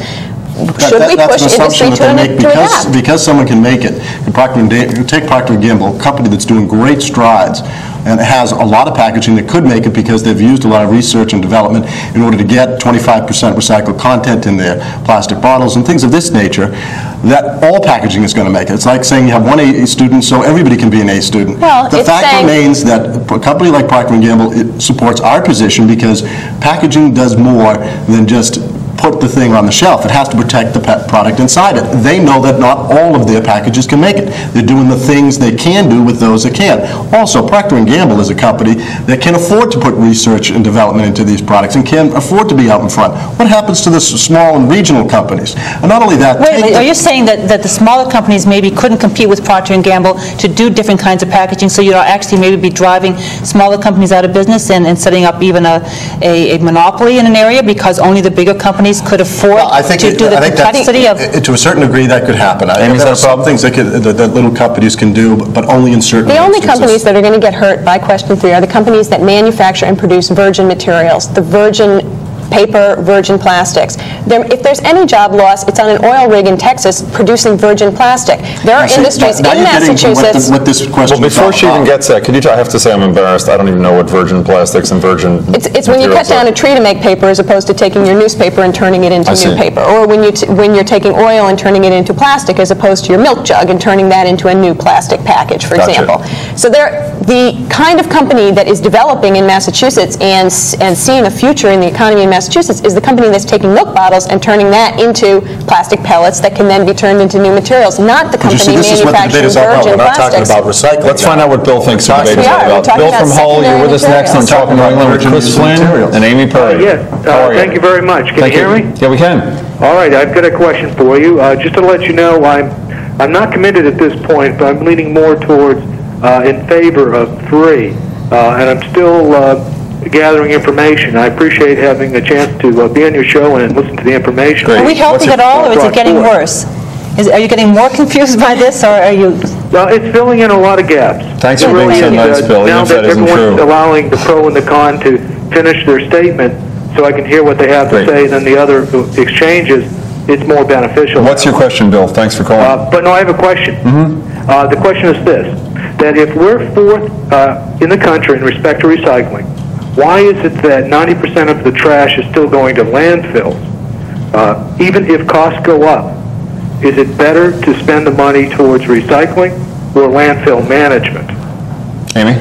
should we push industry to adapt? Because someone can make it. Take Procter & Gamble, a company that's doing great strides and has a lot of packaging that could make it because they've used a lot of research and development in order to get 25% recycled content in their plastic bottles and things of this nature, that all packaging is going to make it. It's like saying you have one A student so everybody can be an A student. Well, the fact remains that a company like Procter & Gamble supports our position because packaging does more than just put the thing on the shelf. It has to protect the product inside it. They know that not all of their packages can make it. They're doing the things they can do with those that can. Also, Procter & Gamble is a company that can afford to put research and development into these products and can afford to be out in front. What happens to the small and regional companies? And not only that... Wait, are you saying that the smaller companies maybe couldn't compete with Procter & Gamble to do different kinds of packaging, so you'd actually maybe be driving smaller companies out of business and setting up even a monopoly in an area because only the bigger companies could afford to do the complexity of... To a certain degree, that could happen. I think there are some things that little companies can do, but only in certain The only instances. companies that are going to get hurt by question 3 are the companies that manufacture and produce virgin materials, the virgin paper, virgin plastics. If there's any job loss, it's on an oil rig in Texas producing virgin plastic. There are industries in Massachusetts... What this question well, before she even gets that, I have to say I'm embarrassed. I don't even know what virgin plastics and virgin It's when you cut down a tree to make paper as opposed to taking your newspaper and turning it into new paper. Or when you're taking oil and turning it into plastic as opposed to your milk jug and turning that into a new plastic package, for example. So the kind of company that is developing in Massachusetts and seeing a future in the economy in Massachusetts is the company that's taking milk bottles and turning that into plastic pellets that can then be turned into new materials, not the company manufacturing virgin plastics. About recycling. Let's find out what Bill thinks the debate is all about. Bill from Hull, you're with us next on Talking New England with Chris Flynn and Amy Perry. Yes, thank you very much. Can you hear me? Yeah, we can. All right, I've got a question for you. Just to let you know, I'm not committed at this point, but I'm leaning more towards in favor of 3, and I'm still gathering information. I appreciate having a chance to be on your show and listen to the information. Are we helping at all, or is it getting worse? Are you getting more confused by this, or are you... Well, it's filling in a lot of gaps. Thanks for being so nice, Bill, even now if that that isn't everyone's true. allowing the pro and the con to finish their statement so I can hear what they have to say than the other exchanges, it's more beneficial. What's your question, Bill? Thanks for calling. But no, I have a question. The question is this, that if we're fourth in the country in respect to recycling, why is it that 90% of the trash is still going to landfills? Even if costs go up, is it better to spend the money towards recycling or landfill management? Amy?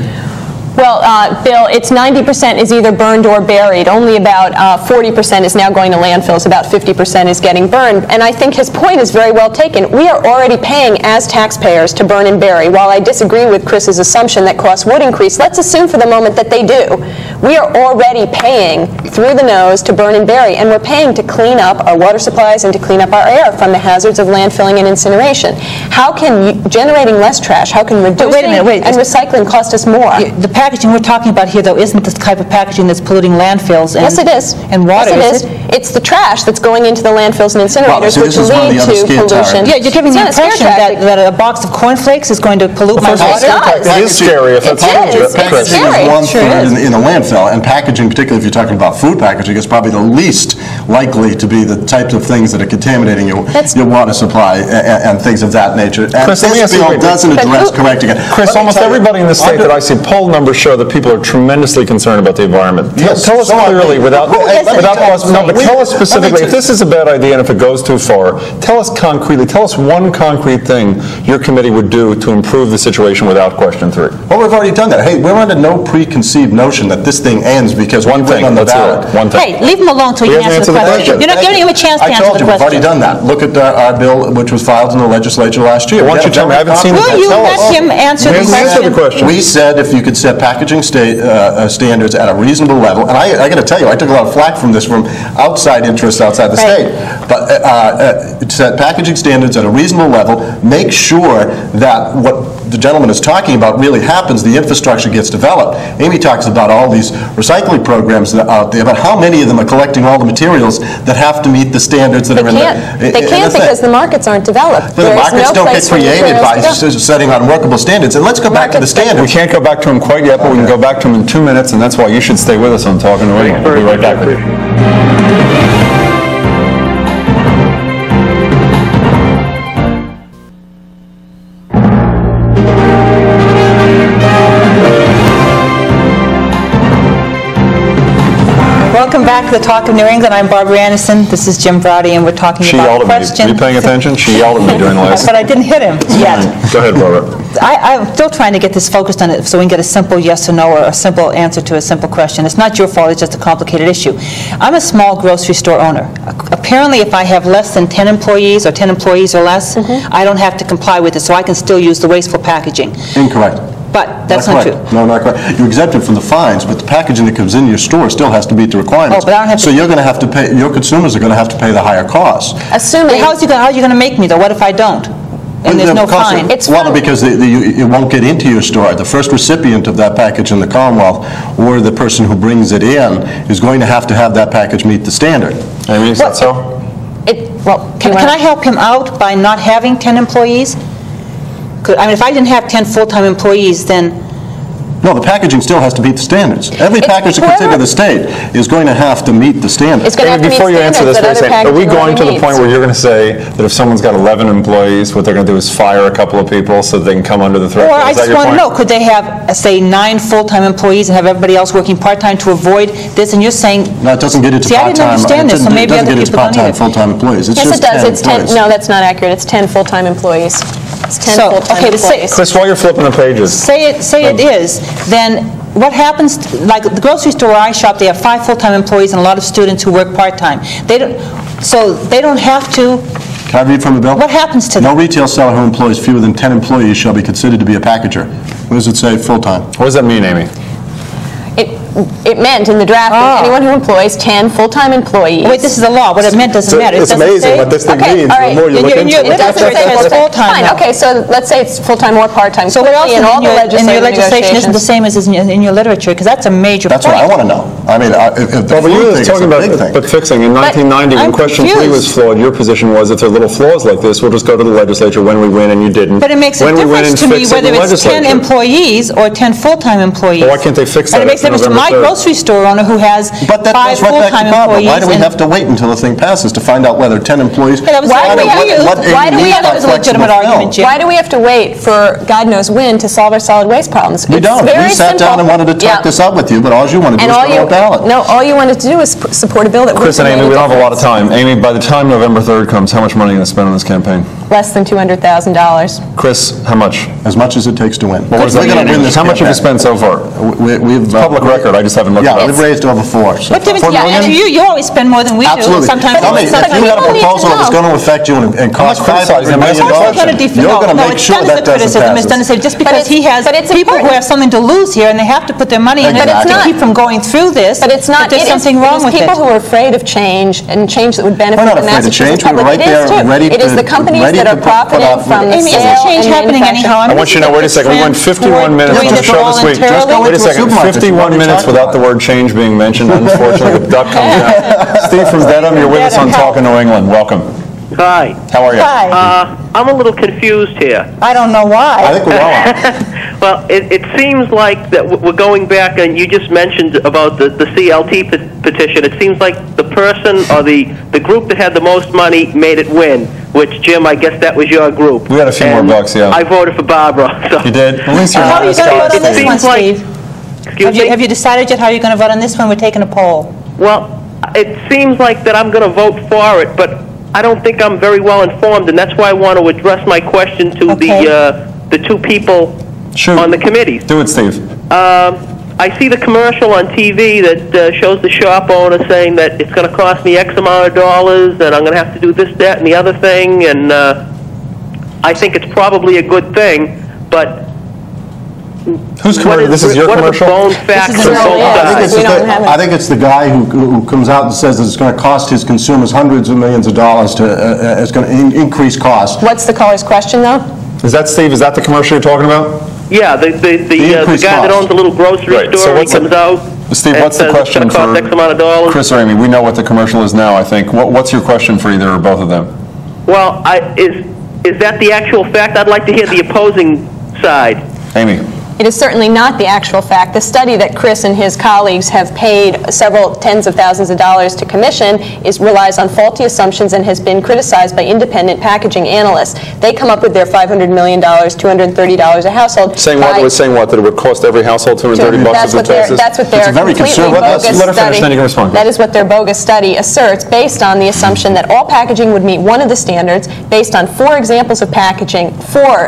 Well, Bill, it's 90% is either burned or buried. Only about 40% is now going to landfills. About 50% is getting burned. And I think his point is very well taken. We are already paying as taxpayers to burn and bury. While I disagree with Chris's assumption that costs would increase, let's assume for the moment that they do. We are already paying through the nose to burn and bury, and we're paying to clean up our water supplies and to clean up our air from the hazards of landfilling and incineration. How can generating less trash, how can reducing and recycling cost us more? The packaging we're talking about here, though, isn't this type of packaging that's polluting landfills and, yes, it is. And water, yes, it is. It's the trash that's going into the landfills and incinerators, which lead to pollution. Yeah, you're giving the impression that a box of cornflakes is going to pollute my water? It is scary if it's packaging is one-third in a landfill, and packaging, particularly if you're talking about food packaging, is probably the least likely to be the types of things that are contaminating your water supply and things of that nature. And Chris, let me ask you, doesn't address correcting it. Chris, almost everybody in the state that I see, poll numbers show that people are tremendously concerned about the environment. Yes, tell us clearly, without tell us specifically, if this is a bad idea and if it goes too far, tell us concretely, tell us one concrete thing your committee would do to improve the situation without question 3. Well, we've already done that. Hey, we're under no preconceived notion that this thing ends because one thing on the let's ballot. hear it. One thing. Hey, leave him alone until you answer the question. You're not giving him a chance to answer the question. I told you, we've already done that. Look at our bill, which was filed in the legislature last year. Why don't you tell me? I haven't seen it. Will you let him answer the question? We said if you could set packaging standards at a reasonable level, and I got to tell you, I took a lot of flack from this from outside interests outside the state, but set packaging standards at a reasonable level, make sure that what the gentleman is talking about really happens, the infrastructure gets developed. Amy talks about all these recycling programs that are out there, but how many of them are collecting all the materials that have to meet the standards that are in the... They can't because the markets aren't developed. The markets don't get created by setting unworkable standards. And let's go back to the standards. We can't go back to them quite yet, but we can go back to them in 2 minutes, and that's why you should stay with us on Talking New England. We'll be right back with you. Welcome back to the Talk of New England. I'm Barbara Anderson. This is Jim Browdy, and we're talking about questions. Are you paying attention? She yelled at me during the last... But I didn't hit him yet. Go ahead, Barbara. I'm still trying to get this focused on it so we can get a simple yes or no or a simple answer to a simple question. It's not your fault, it's just a complicated issue. I'm a small grocery store owner. Apparently, if I have less than 10 employees or 10 employees or less, I don't have to comply with it, so I can still use the wasteful packaging. Incorrect. But that's not true. No, not correct. You're exempted from the fines, but the packaging that comes in your store still has to meet the requirements. Oh, but I don't have so you're going to have to pay, your consumers are going to have to pay the higher costs. Assuming... How are you going to make me, though? What if I don't? And there's no fine. Well, because it won't get into your store. The first recipient of that package in the Commonwealth, or the person who brings it in, is going to have that package meet the standard. I mean, is that so? Can I help him out by not having 10 employees? I mean, if I didn't have 10 full-time employees, then... No, the packaging still has to meet the standards. Every package that comes into the state is going to have to meet the standards. It's going to have to meet Before you answer this, are we going to the point meets. where you're going to say that if someone's got 11 employees, what they're going to do is fire a couple of people so they can come under the threshold? Or I just want to know, could they have, say, 9 full-time employees and have everybody else working part-time to avoid this? And you're saying... No, it doesn't get into part-time. See, I didn't understand this, so maybe other people don't either. Full-time employees. It's yes, just it does. 10 It's 10. employees. No, that's not accurate. It's 10 full-time employees. It's 10 full-time employees. Chris, while you're flipping the pages... Say it is, then... What happens, like the grocery store where I shop, they have 5 full-time employees and a lot of students who work part-time. So they don't have to... Can I read from the bill? What happens to them? No retail seller who employs fewer than 10 employees shall be considered to be a packager. What does it say full-time? What does that mean, Amy? It meant in the draft that anyone who employs 10 full-time employees. Wait, this is a law. What it meant doesn't matter. It's amazing what this thing means. All right. The more you look into it. It doesn't say it's full-time. Fine, okay, so let's say it's full-time or part-time. So what else in all the in your legislative legislation isn't the negotiations. same as in your literature? Because that's a major point. That's what I want to know. I mean, if the Well, but you food were thing is talking a about, big thing. but fixing, in 1990, when I'm question 3 was confused. flawed, your position was if there are little flaws like this, we'll just go to the legislature when we win, and you didn't. But it makes a When we win difference and to me fix it in whether the it's 10 legislature. employees or 10 full-time employees. Well, why can't they fix that And it makes a after difference to my November 3rd? grocery store owner who has But that 5 goes right back full-time to Barbara. employees. Why do we and- have to wait until the thing passes to find out whether 10 employees? Yeah, that was Why do we have to- why do we have that was a legitimate argument, Jim. Why do we have to wait for God knows when to solve our solid waste problems? We It's don't. very We sat down simple. and wanted to talk Yeah. this up with you, but all you want to do And is all go to a ballot. No, all you wanted to do is support a bill that Chris and Amy, we don't have a lot of time. Amy, by the time November 3rd comes, how much money are you going to spend on this campaign? less than $200,000. Chris, how much? As much as it takes to win. Well, what does that We're going to mean? win this How much have you campaign. spent so far? We've Public record, I just haven't looked it Yeah, up. we've raised over 4. So What difference $4 does it million? matter? You always spend more than we do. Absolutely. Sometimes Tell me, if you had a people need to proposal that was know. going to affect you and cost I'm not criticizing $500 him. million, Of course It's not a you're going to make it's sure done as a that doesn't criticism. It's done pass. as a, just because he has but it's people who important. have something to lose here and they have to put their money in it But it's to not- keep from going through this. But it's not. There's It is- something wrong with It is it. people who are afraid of change and change that would benefit We're not the afraid of Massachusetts change. We were public. right It is there, too. ready It is to- the companies ready that to are put profiting up- from the Amy, sale isn't change and happening manufacture. anyhow? I want you to know, wait a second, we went 51 minutes Doing on the it show this week. voluntarily? Wait a Just go second, into a supermarket. 51 What are you minutes talking without the about? word change being mentioned. Unfortunately, the duck comes down. Steve from Dedham, you're with us on Talking New England. Welcome. Hi. How are you? Hi. I'm a little confused here. I don't know why. I think we are. Well, it seems like that we're going back, and you just mentioned about the CLT petition. It seems like the person or the group that had the most money made it win, which, Jim, I guess that was your group. We had a few more And bucks, yeah. I voted for Barbara. So. You did? At least you're How are you honest, going to vote guys. on this one, seems like- Steve? Excuse me? Have you decided yet how you're going to vote on this one? We're taking a poll. Well, it seems like that I'm going to vote for it, but I don't think I'm very well informed, and that's why I want to address my question to Okay. the two people Shoot. on the committees. Do it, Steve. I see the commercial on TV that shows the shop owner saying that it's going to cost me X amount of dollars, and I'm going to have to do this, that, and the other thing, and I think it's probably a good thing, but Who's commercial? This is your what commercial? are the bone facts This is on an both early I think sides? it's We the- don't have it. I think it's the guy who comes out and says that it's going to cost his consumers hundreds of millions of dollars to, it's going to increase costs. What's the caller's question, though? Is that Steve? Is that the commercial you're talking about? Yeah, the increased guy that cost. owns a little grocery Right, so store, he what's the- comes out Steve, and what's the says question it's going to cost for X amount of dollars. Chris or Amy? We know what the commercial is now, I think. What's your question for either or both of them? Well, is that the actual fact? I'd like to hear the opposing side. Amy? It is certainly not the actual fact. The study that Chris and his colleagues have paid several tens of thousands of dollars to commission relies on faulty assumptions and has been criticized by independent packaging analysts. They come up with their $500 million, $230 a household. Saying what? by- It was saying what? That it would cost every household $230 That's if what it their, passes? that's what their It's a very completely conservative- bogus Let her finish, study. then you can respond. That is what their bogus study asserts, based on the assumption that all packaging would meet one of the standards, based on 4 examples of packaging,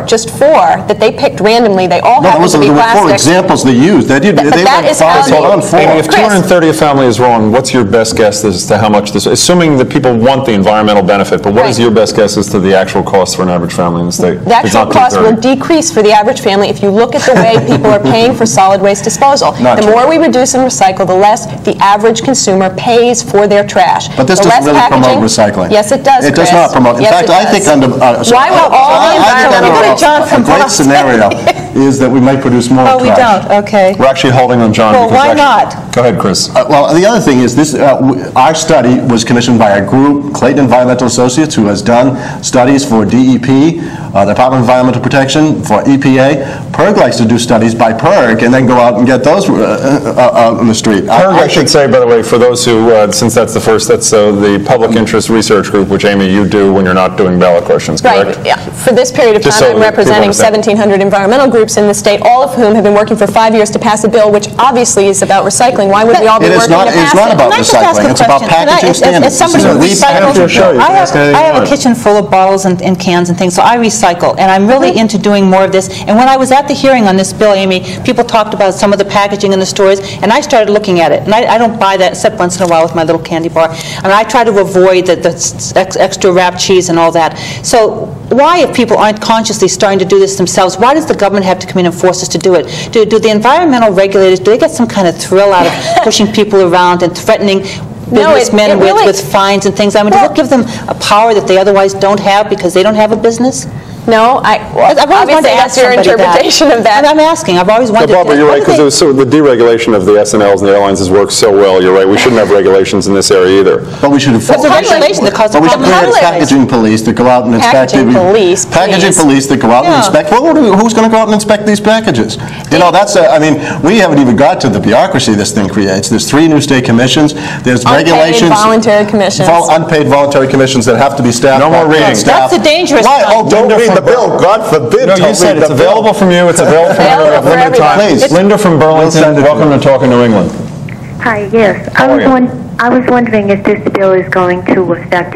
just four that they picked randomly. They all No, happen to be there were 4 plastic. examples they used. They But went that is 5, how hold on, 4. Amy, if Chris. 230 a family is wrong, what's your best guess as to how much this, assuming that people want the environmental benefit, but what is Right. your best guess as to the actual cost for an average family in the state? The It's actual not cost will 230. decrease for the average family if you look at the way people are paying for solid waste disposal. Not The true. more we reduce and recycle, the less the average consumer pays for their trash. But this The doesn't less really promote packaging- recycling. Yes, it does, It does Chris. not promote. In Yes, fact, it I does. think under... Why will all the environmental... a great scenario is that we might produce more Oh, we trash. don't, okay. We're actually holding on John. Well, because why actually- not? Go ahead, Chris. Well, the other thing is this, our study was commissioned by a group, Clayton Environmental Associates, who has done studies for DEP, the Department of Environmental Protection, for EPA. PERG likes to do studies by PERG and then go out and get those on the street. PERG, I should say, by the way, for those who, since that's the first, that's the Public Interest Research Group, which, Amy, you do when you're not doing ballot questions, correct? Right, yeah. For this period of Just time, so I'm that people representing understand. 1,700 environmental groups in the state, all of whom have been working for 5 years to pass a bill which obviously is about recycling recycling, why would we all be working to pass it? It's not about recycling. It's about packaging standards. As somebody who recycles, I have a kitchen full of bottles and cans and things, so I recycle, and I'm really into doing more of this. And when I was at the hearing on this bill, Amy, people talked about some of the packaging in the stores, and I started looking at it. And I don't buy that except once in a while with my little candy bar. I mean, I try to avoid the extra wrapped cheese and all that. So why, if people aren't consciously starting to do this themselves, why does the government have to come in and force us to do it? Do the environmental regulators, do they get some kind of thrill out of pushing people around and threatening businessmen with fines and things? I mean, does it give them a power that they otherwise don't have because they don't have a business? No, obviously that's your interpretation of that. I'm asking. I've always wondered. Barbara, you're right, because the deregulation of the SNLs and the airlines has worked so well. You're right. We shouldn't have regulations in this area either. But we should enforce the regulation that causes But we should create packaging police that go out and inspect. Packaging police that go out and inspect. Well, who's going to go out and inspect these packages? You know, that's. I mean, we haven't even got to the bureaucracy this thing creates. There's 3 new state commissions. There's regulations. Voluntary commissions. Unpaid voluntary commissions that have to be staffed. No more reading. That's a dangerous one. Oh, don't read the bill. God forbid. No, you said it's available from you. It's available from you. We have limited time. Please. Linda from Burlington, welcome to Talking New England. Hi, yes. I was wondering if this bill is going to affect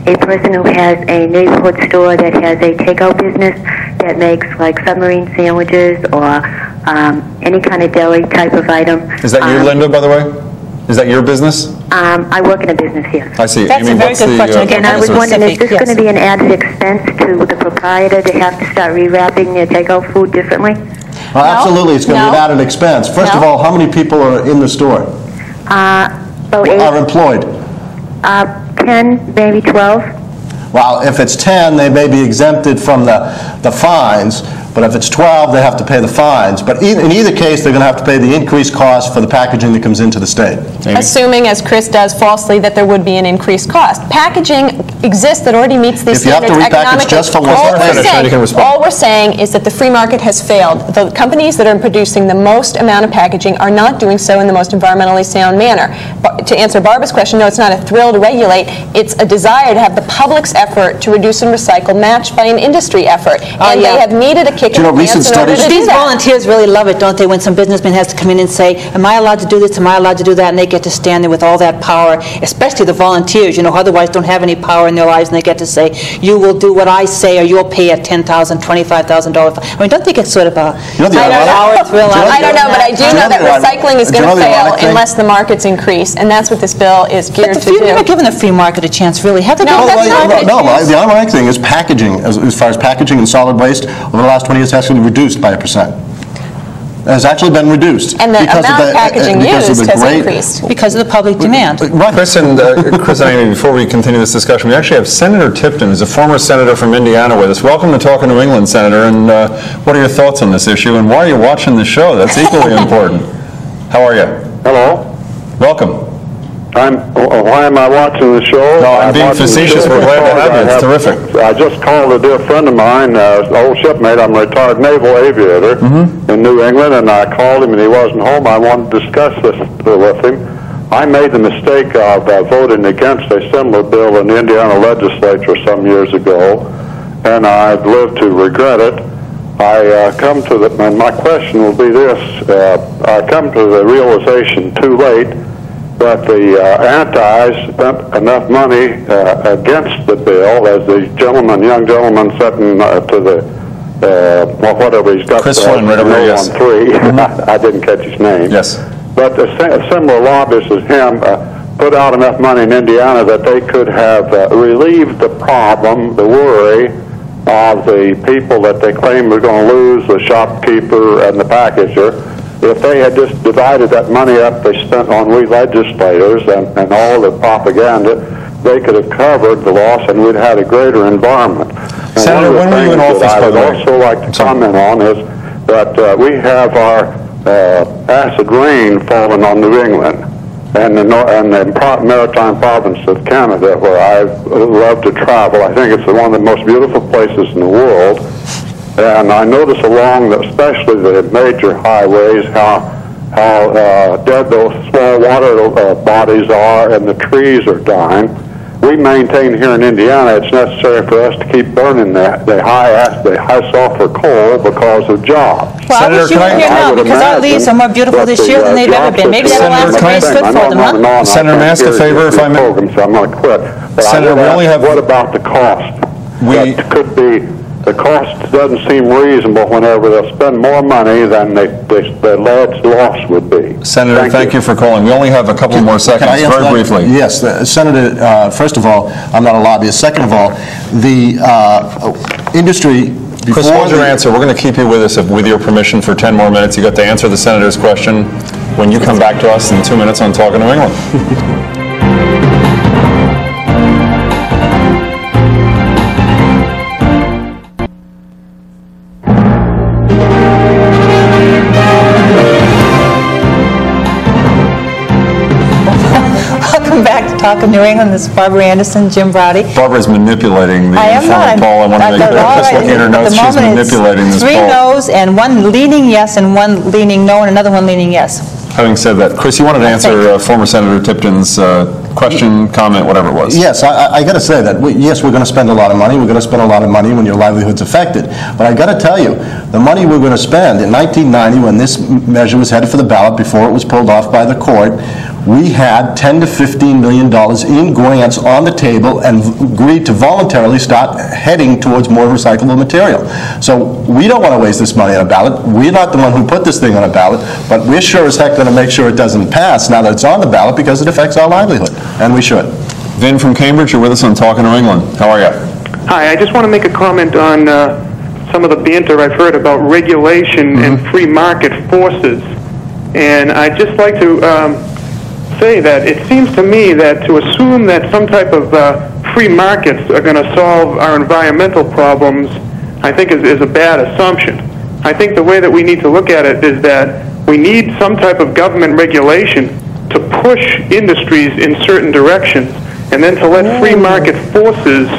a person who has a neighborhood store that has a takeout business that makes like submarine sandwiches or any kind of deli type of item. Is that you, Linda, by the way? Is that your business? I work in a business here. I see. That's a very good question. And I was wondering, is this going to be an added expense to the proprietor to have to start rewrapping their takeout food differently? Well, absolutely, it's going to be an added expense. First of all, how many people are in the store? About 8. Are employed? 10, maybe 12. Well, if it's 10, they may be exempted from the fines. But if it's 12, they have to pay the fines. But in either case, they're going to have to pay the increased cost for the packaging that comes into the state. Assuming, as Chris does falsely, that there would be an increased cost. Packaging exists that already meets these standards economically. All we're saying is that the free market has failed. The companies that are producing the most amount of packaging are not doing so in the most environmentally sound manner. But to answer Barbara's question, no, it's not a thrill to regulate. It's a desire to have the public's effort to reduce and recycle matched by an industry effort. And they have needed a kick in the pants in order to do that. These volunteers really love it, don't they, when some businessman has to come in and say, am I allowed to do this, am I allowed to do that, and they get to stand there with all that power, especially the volunteers, you know, otherwise don't have any power in their lives, and they get to say, you will do what I say, or you'll pay a $10,000, $25,000 fine. I mean, don't think it's sort of a power thrill? I don't know, but I do know that recycling is going to fail unless the markets increase, and that's what this bill is geared to do. You're not giving the free market a chance, really. Have they? No, the ironic thing is packaging, as far as packaging and solid waste, over the last 20 years, has actually reduced by 1%. It has actually been reduced. And the amount of packaging used has increased. Because of the public demand. Right. Chris and Amy, before we continue this discussion, we actually have Senator Tipton, who's a former senator from Indiana, with us. Welcome to Talking New England, Senator. And what are your thoughts on this issue? And why are you watching the show? That's equally important. How are you? Hello. Welcome. Why am I watching the show? No, I'm being facetious. We're glad to have you. It's terrific. I just called a dear friend of mine, an old shipmate. I'm a retired naval aviator in New England, and I called him and he wasn't home. I wanted to discuss this with him. I made the mistake of voting against a similar bill in the Indiana legislature some years ago, and I've lived to regret it. I come to the, and my question will be this, I come to the realization too late that the antis spent enough money against the bill, as the young gentleman sitting to the, whatever he's got, Chris Flynn, right over here, yes. On 3, I didn't catch his name. Yes. But a similar lobbyist as him put out enough money in Indiana that they could have relieved the problem, the worry of the people that they claim were going to lose, the shopkeeper and the packager. If they had just divided that money up they spent on we legislators and all the propaganda, they could have covered the loss and we'd had a greater environment. And Senator, when were you in office, I would also like to comment on is that we have our acid rain falling on New England and the maritime province of Canada, where I love to travel. I think it's one of the most beautiful places in the world. And I notice along, especially the major highways, how dead those small water bodies are, and the trees are dying. We we maintain here in Indiana it's necessary for us to keep burning the high sulfur coal because of jobs. Well, I wish you were here now because our leaves are more beautiful this year than they've ever been. Maybe that'll answer very good for them, huh? Senator, may I ask a favor if I may? So I'm going to quit. But Senator, we only have... What about the cost? That could be... The cost doesn't seem reasonable whenever they'll spend more money than the lead's loss would be. Senator, thank you for calling. We only have a couple more seconds, very briefly. Yes, Senator, first of all, I'm not a lobbyist. Second of all, the industry... Chris, hold your answer. We're going to keep you with us with your permission for 10 more minutes. You got to answer the Senator's question when you come back to us in 2 minutes on Talking New England. Talking New England, this is Barbara Anderson, Jim Braude. Barbara's manipulating the informant poll. I want to make sure just looking at her notes, she's manipulating this poll. 3 no's and 1 leaning yes and 1 leaning no and another 1 leaning yes. Having said that, Chris, you wanted to answer former Senator Tipton's question, comment, whatever it was. Yes, I got to say that, yes, we're going to spend a lot of money. We're going to spend a lot of money when your livelihood's affected. But I got to tell you, the money we're going to spend in 1990 when this measure was headed for the ballot before it was pulled off by the court, we had $10 to $15 million in grants on the table and agreed to voluntarily start heading towards more recyclable material. So we don't want to waste this money on a ballot. We're not the one who put this thing on a ballot, but we're sure as heck going to make sure it doesn't pass now that it's on the ballot because it affects our livelihood, and we should. Vin from Cambridge, you're with us on Talking New England. How are you? Hi, I just want to make a comment on some of the banter I've heard about regulation and free market forces. And I'd just like to say that it seems to me that to assume that some type of free markets are going to solve our environmental problems, I think is a bad assumption. I think the way that we need to look at it is that we need some type of government regulation to push industries in certain directions and then to let free market forces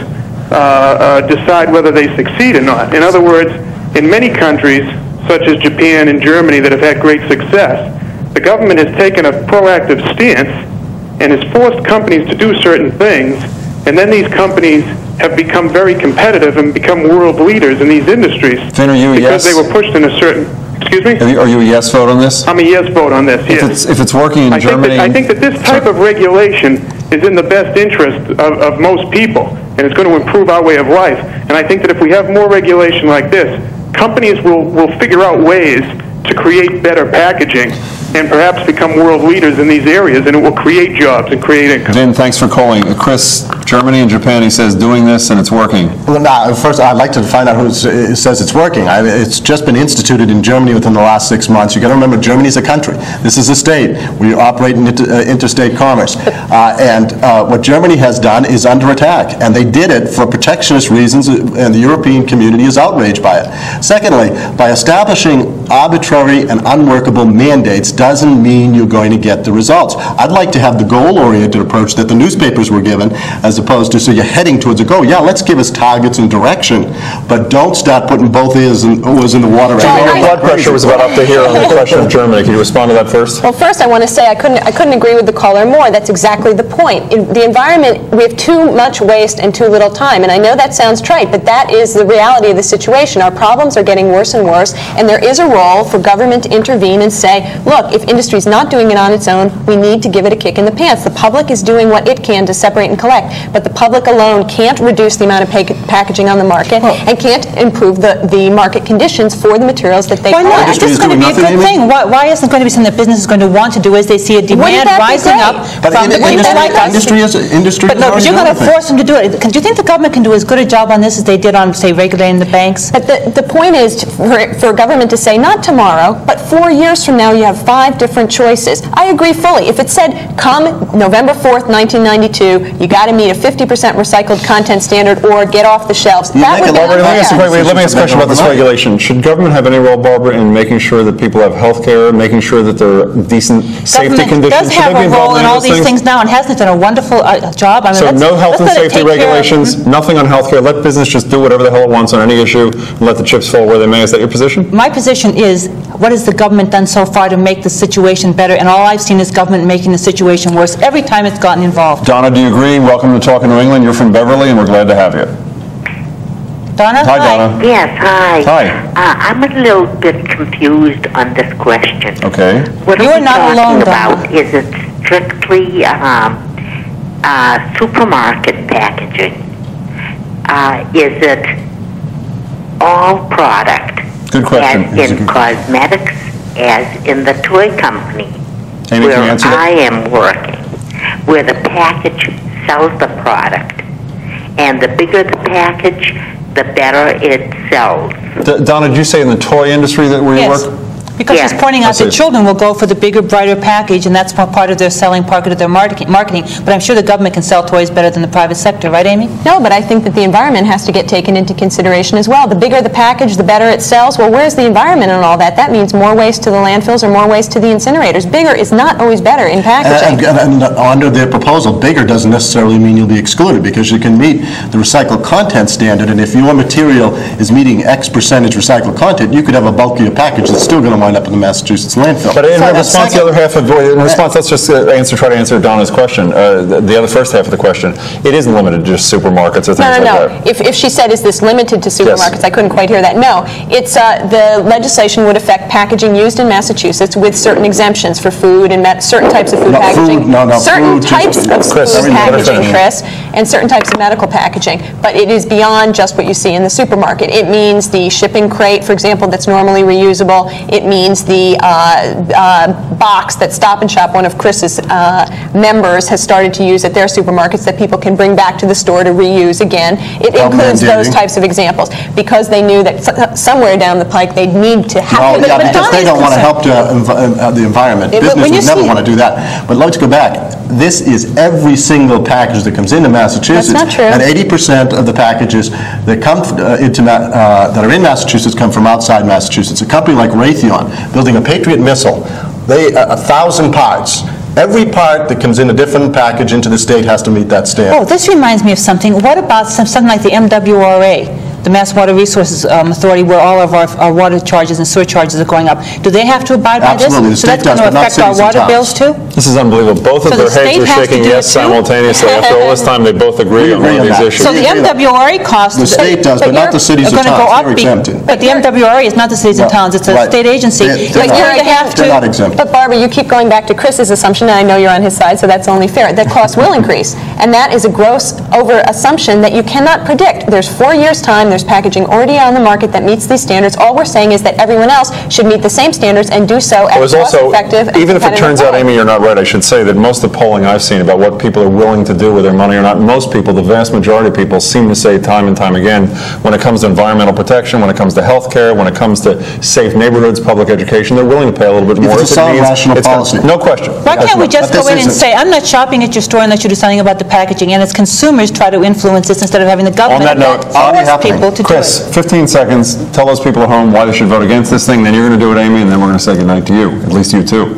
decide whether they succeed or not. In other words, in many countries, such as Japan and Germany that have had great success, the government has taken a proactive stance and has forced companies to do certain things, and then these companies have become very competitive and become world leaders in these industries because they were pushed in a certain... Excuse me? Are you a yes vote on this? I'm a yes vote on this, yes. If it's working in Germany... I think that this type of regulation is in the best interest of most people, and it's going to improve our way of life. And I think that if we have more regulation like this, companies will figure out ways to create better packaging and perhaps become world leaders in these areas, and it will create jobs and create income. Vin, thanks for calling. Chris, Germany and Japan, he says, doing this and it's working. Well, now, first, I'd like to find out who says it's working. It's just been instituted in Germany within the last 6 months. You've got to remember, Germany's a country. This is a state. We operate in interstate commerce. And what Germany has done is under attack, and they did it for protectionist reasons, and the European community is outraged by it. Secondly, by establishing arbitrary and unworkable mandates doesn't mean you're going to get the results. I'd like to have the goal-oriented approach that the newspapers were given, as opposed to, so you're heading towards a goal. Yeah, let's give us targets and direction, but don't start putting both ears in the water. Your blood pressure was about up to here on the question of Germany. Can you respond to that first? Well, first I want to say I couldn't agree with the caller more. That's exactly the point. In the environment, we have too much waste and too little time, and I know that sounds trite, but that is the reality of the situation. Our problems are getting worse and worse, and there is a role for government to intervene and say, look, if industry is not doing it on its own, we need to give it a kick in the pants. The public is doing what it can to separate and collect, but the public alone can't reduce the amount of packaging on the market and can't improve the market conditions for the materials that they collect. Why not? It's just going to be a good thing. Why isn't it going to be something that business is going to want to do as they see a demand rising up from the people like us? But no, but you're going to force them to do it. Do you think the government can do as good a job on this as they did on, say, regulating the banks? But the point is for government to say, not tomorrow, but 4 years from now, you have 5 different choices. I agree fully. If it said, come November 4th, 1992, you got to meet a 50% recycled content standard or get off the shelves. That would be let me ask a question about this regulation. Should government have any role, Barbara, in making sure that people have health care, making sure that there are decent safety conditions? Government does have a role in all these things now and hasn't done a wonderful job. I mean, so no health and safety regulations, nothing on health care. Let business just do whatever the hell it wants on any issue and let the chips fall where they may. Is that your position? My position is, what has the government done so far to make the the situation better, and all I've seen is government making the situation worse every time it's gotten involved. Donna, do you agree? Welcome to Talk in New England. You're from Beverly, and we're glad to have you. Donna? Hi, Donna. Yes, hi. Hi. I'm a little bit confused on this question. Okay. What You are are we not talking alone, about? Donna. Is it strictly supermarket packaging? Is it all product? Good question. As in cosmetics, as in the toy company, Amy, where can you answer that? I am working, where the package sells the product, and the bigger the package, the better it sells. Donna, did you say in the toy industry that where you Yes. work? Because she's pointing out that children will go for the bigger, brighter package, and that's part of their selling, part of their marketing. But I'm sure the government can sell toys better than the private sector, right, Amy? No, but I think that the environment has to get taken into consideration as well. The bigger the package, the better it sells. Well, where's the environment and all that? That means more waste to the landfills or more waste to the incinerators. Bigger is not always better in packaging. And under their proposal, bigger doesn't necessarily mean you'll be excluded, because you can meet the recycled content standard, and if your material is meeting X percentage recycled content, you could have a bulkier package that's still going to wind up in the Massachusetts landfill. But in response, the other half of in response, let's just try to answer Donna's question. The other first half of the question, it isn't limited to just supermarkets or things like that. If she said, is this limited to supermarkets, I couldn't quite hear that. No, it's the legislation would affect packaging used in Massachusetts with certain exemptions for food and certain types of food packaging. Certain types of food packaging, Chris, and certain types of medical packaging. But it is beyond just what you see in the supermarket. It means the shipping crate, for example, that's normally reusable. It means the box that Stop and Shop, one of Chris's members, has started to use at their supermarkets that people can bring back to the store to reuse again. It includes those types of examples because they knew that somewhere down the pike they'd need to have. Yeah, because they don't want to help the environment. Business would never want to do that. But let's go back. This is every single package that comes into Massachusetts. That's not true. And 80% of the packages that come that are in Massachusetts come from outside Massachusetts. A company like Raytheon, building a Patriot missile, 1,000 parts. Every part that comes in a different package into the state has to meet that standard. Oh, this reminds me of something. What about something like the MWRA, the Mass Water Resources Authority, where all of our water charges and sewer charges are going up? Do they have to abide by this? Absolutely. The So that's state going to does, but not affect our cities and water towns. bills too? This is unbelievable. Both of So their the heads state are has to shaking do it yes too? simultaneously. After all this time, they both agree on one of these issues. So the MWRA costs... The state does, but not the cities or towns. They're exempted. But the MWRA is not the cities and towns. It's a state agency. They're not exempt. But Barbara, you keep going back to Chris's assumption, and I know you're on his side, so that's only fair, that costs will increase. And that is a gross over assumption that you cannot predict. There's 4 years' time, there's packaging already on the market that meets these standards. All we're saying is that everyone else should meet the same standards and do so at a cost-effective and even if it competitive turns out, way. Amy, you're not right, I should say that most of the polling I've seen about what people are willing to do with their money or not, most people, the vast majority of people, seem to say time and time again, when it comes to environmental protection, when it comes to health care, when it comes to safe neighborhoods, public education, they're willing to pay a little bit more. It's a sound, rational policy. No question. Why can't we just go in and say, I'm not shopping at your store unless you do something about the packaging, and as consumers try to influence this instead of having the government On that note, force people to Chris, do it. 15 seconds, tell those people at home why they should vote against this thing, then you're going to do it, Amy, and then we're going to say goodnight to you, at least you too.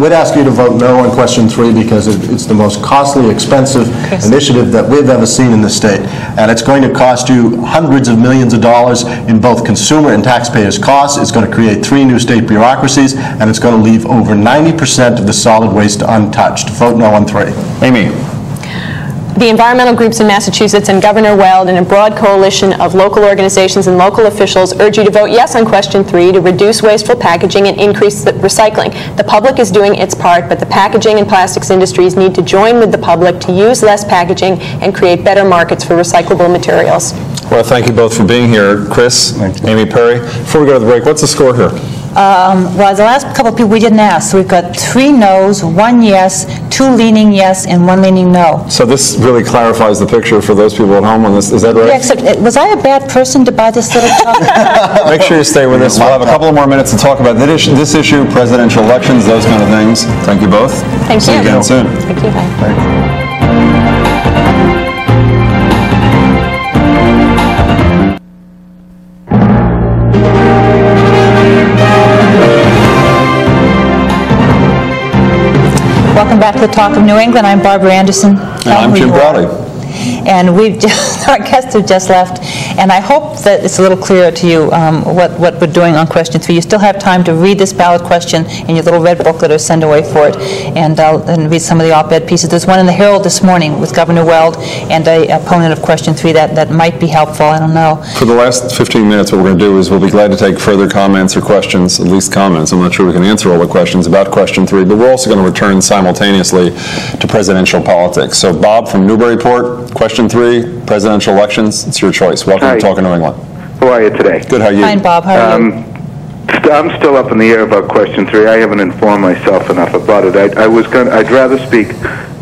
We'd ask you to vote no on question 3 because it's the most costly, expensive initiative that we've ever seen in the state. And it's going to cost you hundreds of millions of dollars in both consumer and taxpayers' costs. It's going to create 3 new state bureaucracies, and it's going to leave over 90% of the solid waste untouched. Vote no on 3. Amy. The environmental groups in Massachusetts and Governor Weld and a broad coalition of local organizations and local officials urge you to vote yes on question 3 to reduce wasteful packaging and increase the recycling. The public is doing its part, but the packaging and plastics industries need to join with the public to use less packaging and create better markets for recyclable materials. Well, thank you both for being here. Chris, Amy Perry. Before we go to the break, what's the score here? Well, the last couple of people we didn't ask. So we've got 3 no's, 1 yes, 2 leaning yes, and 1 leaning no. So this really clarifies the picture for those people at home on this. Is that right? Yeah, except, was I a bad person to buy this little chocolate? Make sure you stay with us. We'll have a couple of more minutes to talk about this issue, presidential elections, those kind of things. Thank you both. Thank See you again soon. Thank you. Bye. Welcome back to the Talk of New England. I'm Barbara Anderson. And I'm Jim Browdy. and our guests have just left, and I hope that it's a little clearer to you what we're doing on question 3. You still have time to read this ballot question in your little red booklet or send away for it, and read some of the op-ed pieces. There's one in the Herald this morning with Governor Weld and a opponent of question 3 that might be helpful. I don't know. For the last 15 minutes, what we're going to do is we'll be glad to take further comments or questions, at least comments. I'm not sure we can answer all the questions about question 3, but we're also going to return simultaneously to presidential politics. So, Bob from Newburyport, question 3, presidential elections. It's your choice. Welcome to Talking New England. How are you today? Good. How are you? Fine, Bob. How are you? I'm still up in the air about question 3. I haven't informed myself enough about it. I'd rather speak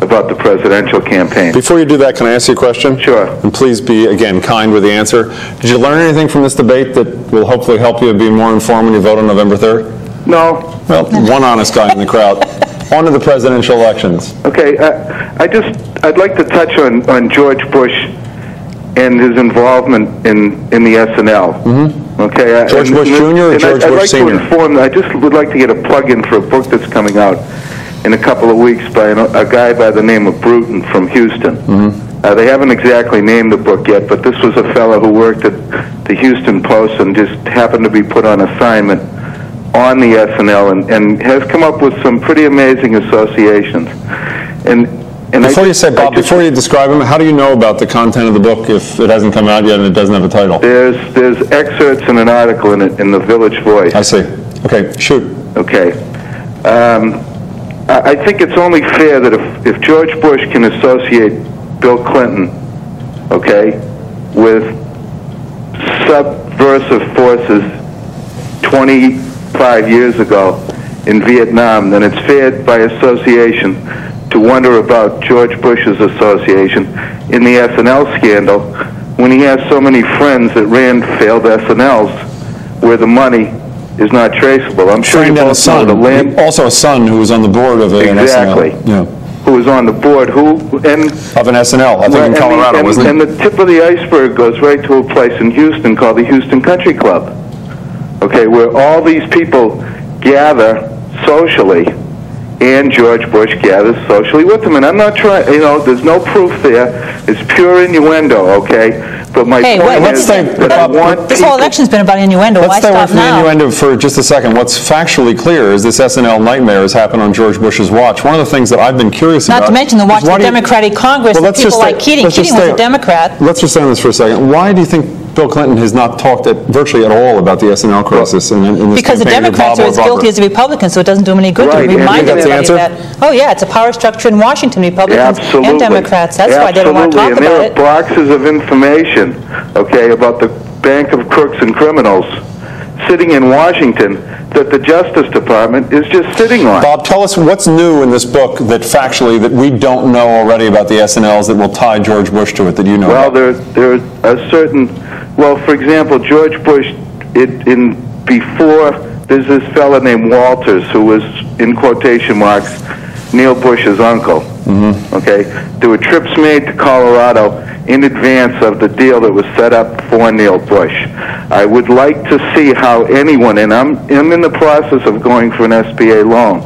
about the presidential campaign. Before you do that, can I ask you a question? Sure. And please be, again, kind with the answer. Did you learn anything from this debate that will hopefully help you be more informed when you vote on November 3rd? No. Well, one honest guy in the crowd. On to the presidential elections. Okay. I'd like to touch on George Bush and his involvement in the SNL. Mm-hmm. Okay. George Bush Jr. or George Bush Sr.? I just would like to get a plug-in for a book that's coming out in a couple of weeks by a guy by the name of Bruton from Houston. Mm-hmm. They haven't exactly named the book yet, but this was a fellow who worked at the Houston Post and just happened to be put on assignment on the SNL and has come up with some pretty amazing associations. Before you say, Bob, before you describe them, how do you know about the content of the book if it hasn't come out yet and it doesn't have a title? There's excerpts in an article in it in the Village Voice. I see. Okay, shoot. Okay. I think it's only fair that if George Bush can associate Bill Clinton, okay, with subversive forces 25 years ago in Vietnam, then it's fair by association to wonder about George Bush's association in the SNL scandal when he has so many friends that ran failed SNLs where the money is not traceable. I'm sure you both know the land. Also a son who was on the board of an exactly. SNL. Yeah. Who was on the board of an SNL, I think in Colorado, wasn't it? And the tip of the iceberg goes right to a place in Houston called the Houston Country Club. Okay, where all these people gather socially, and George Bush gathers socially with them. And I'm not trying, there's no proof there. It's pure innuendo, okay? But my point is that I want this whole election's been about innuendo. Let's Why stay away stop from the now? innuendo for just a second. What's factually clear is this SNL nightmare has happened on George Bush's watch. One of the things that I've been curious about... Not to mention the watch of the Democratic Congress and people like Keating. Keating was a Democrat. Let's just stay on this for a second. Why do you think Bill Clinton has not talked virtually at all about the SNL crisis in this because the Democrats are as guilty as the Republicans, so it doesn't do them any good to remind everybody of that. Oh, yeah, it's a power structure in Washington, Republicans and Democrats. That's why they don't want to talk about it. And there are boxes of information, okay, about the Bank of Crooks and Criminals sitting in Washington that the Justice Department is just sitting on. Bob, tell us what's new in this book that factually that we don't know already about the SNLs that will tie George Bush to it that you know about? Well, there are a certain... Well, for example, George Bush, before, there's this fella named Walters who was, in quotation marks, Neil Bush's uncle. Mm-hmm. Okay? There were trips made to Colorado in advance of the deal that was set up for Neil Bush. I would like to see how anyone, and I'm in the process of going for an SBA loan,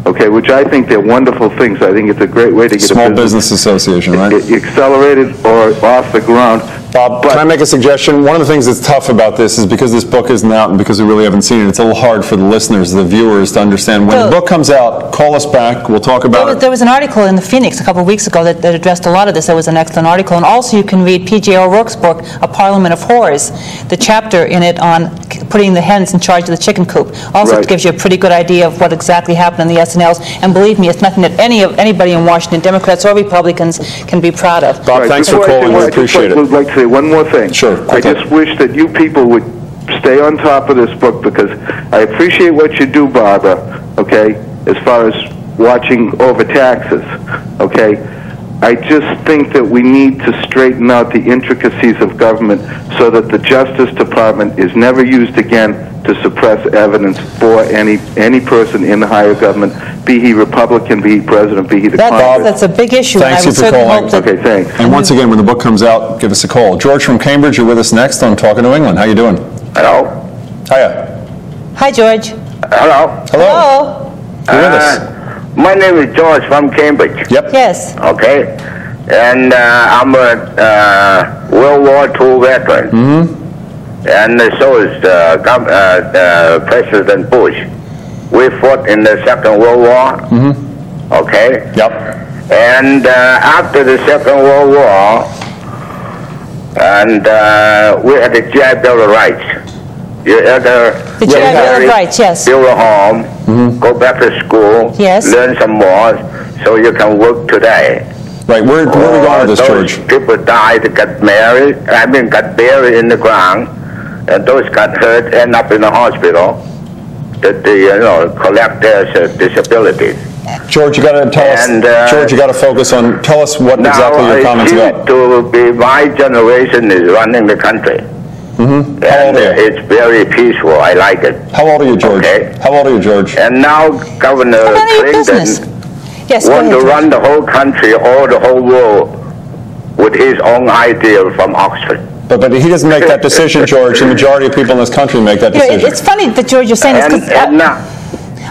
okay, which I think they're wonderful things. I think it's a great way to get Small Business Association, right? Accelerated or off the ground. Bob, can I make a suggestion? One of the things that's tough about this is because this book isn't out and because we really haven't seen it, it's a little hard for the listeners, the viewers, to understand. When the book comes out, call us back. We'll talk about it. There was an article in the Phoenix a couple of weeks ago that addressed a lot of this. That was an excellent article. And also you can read P.J. O'Rourke's book, A Parliament of Whores, the chapter in it on putting the hens in charge of the chicken coop. Also gives you a pretty good idea of what exactly happened in the SNLs. And believe me, it's nothing that anybody in Washington, Democrats or Republicans, can be proud of. Bob, thanks for calling. We appreciate it. I would like to say one more thing. Sure. I just wish that you people would stay on top of this book because I appreciate what you do, Barbara, okay, as far as watching over taxes, okay? I just think that we need to straighten out the intricacies of government so that the Justice Department is never used again to suppress evidence for any person in the higher government, be he Republican, be he President, be he the Congress. That's a big issue. Thanks and I would you for calling. Okay, thanks. And once again, when the book comes out, give us a call. George from Cambridge, you're with us next on Talking New England. How you doing? Hello. Hiya. Hi, George. Hello. Hello. You're with us. My name is George from Cambridge. Yep. Yes. Okay. And I'm a World War II veteran. And so is President Bush. We fought in the Second World War. Okay? Yep. And after the Second World War, and we had the GI Bill of Rights. You had the GI Bill of Rights, yes. Build a home, go back to school, learn some more, so you can work today. Right, where are we going with this, George? People died, got buried in the ground, and those got hurt, end up in the hospital, that they, collect their disabilities. George, you got to tell us. George, you got to focus on. Tell us what exactly your comments about. To be my generation is running the country. And it's very peaceful. I like it. How old are you, George? Okay. How old are you, George? And now Governor Clinton wants to run the whole country or the whole world with his own idea from Oxford. But he doesn't make that decision, George. The majority of people in this country make that decision. It's funny that, George, you're saying this because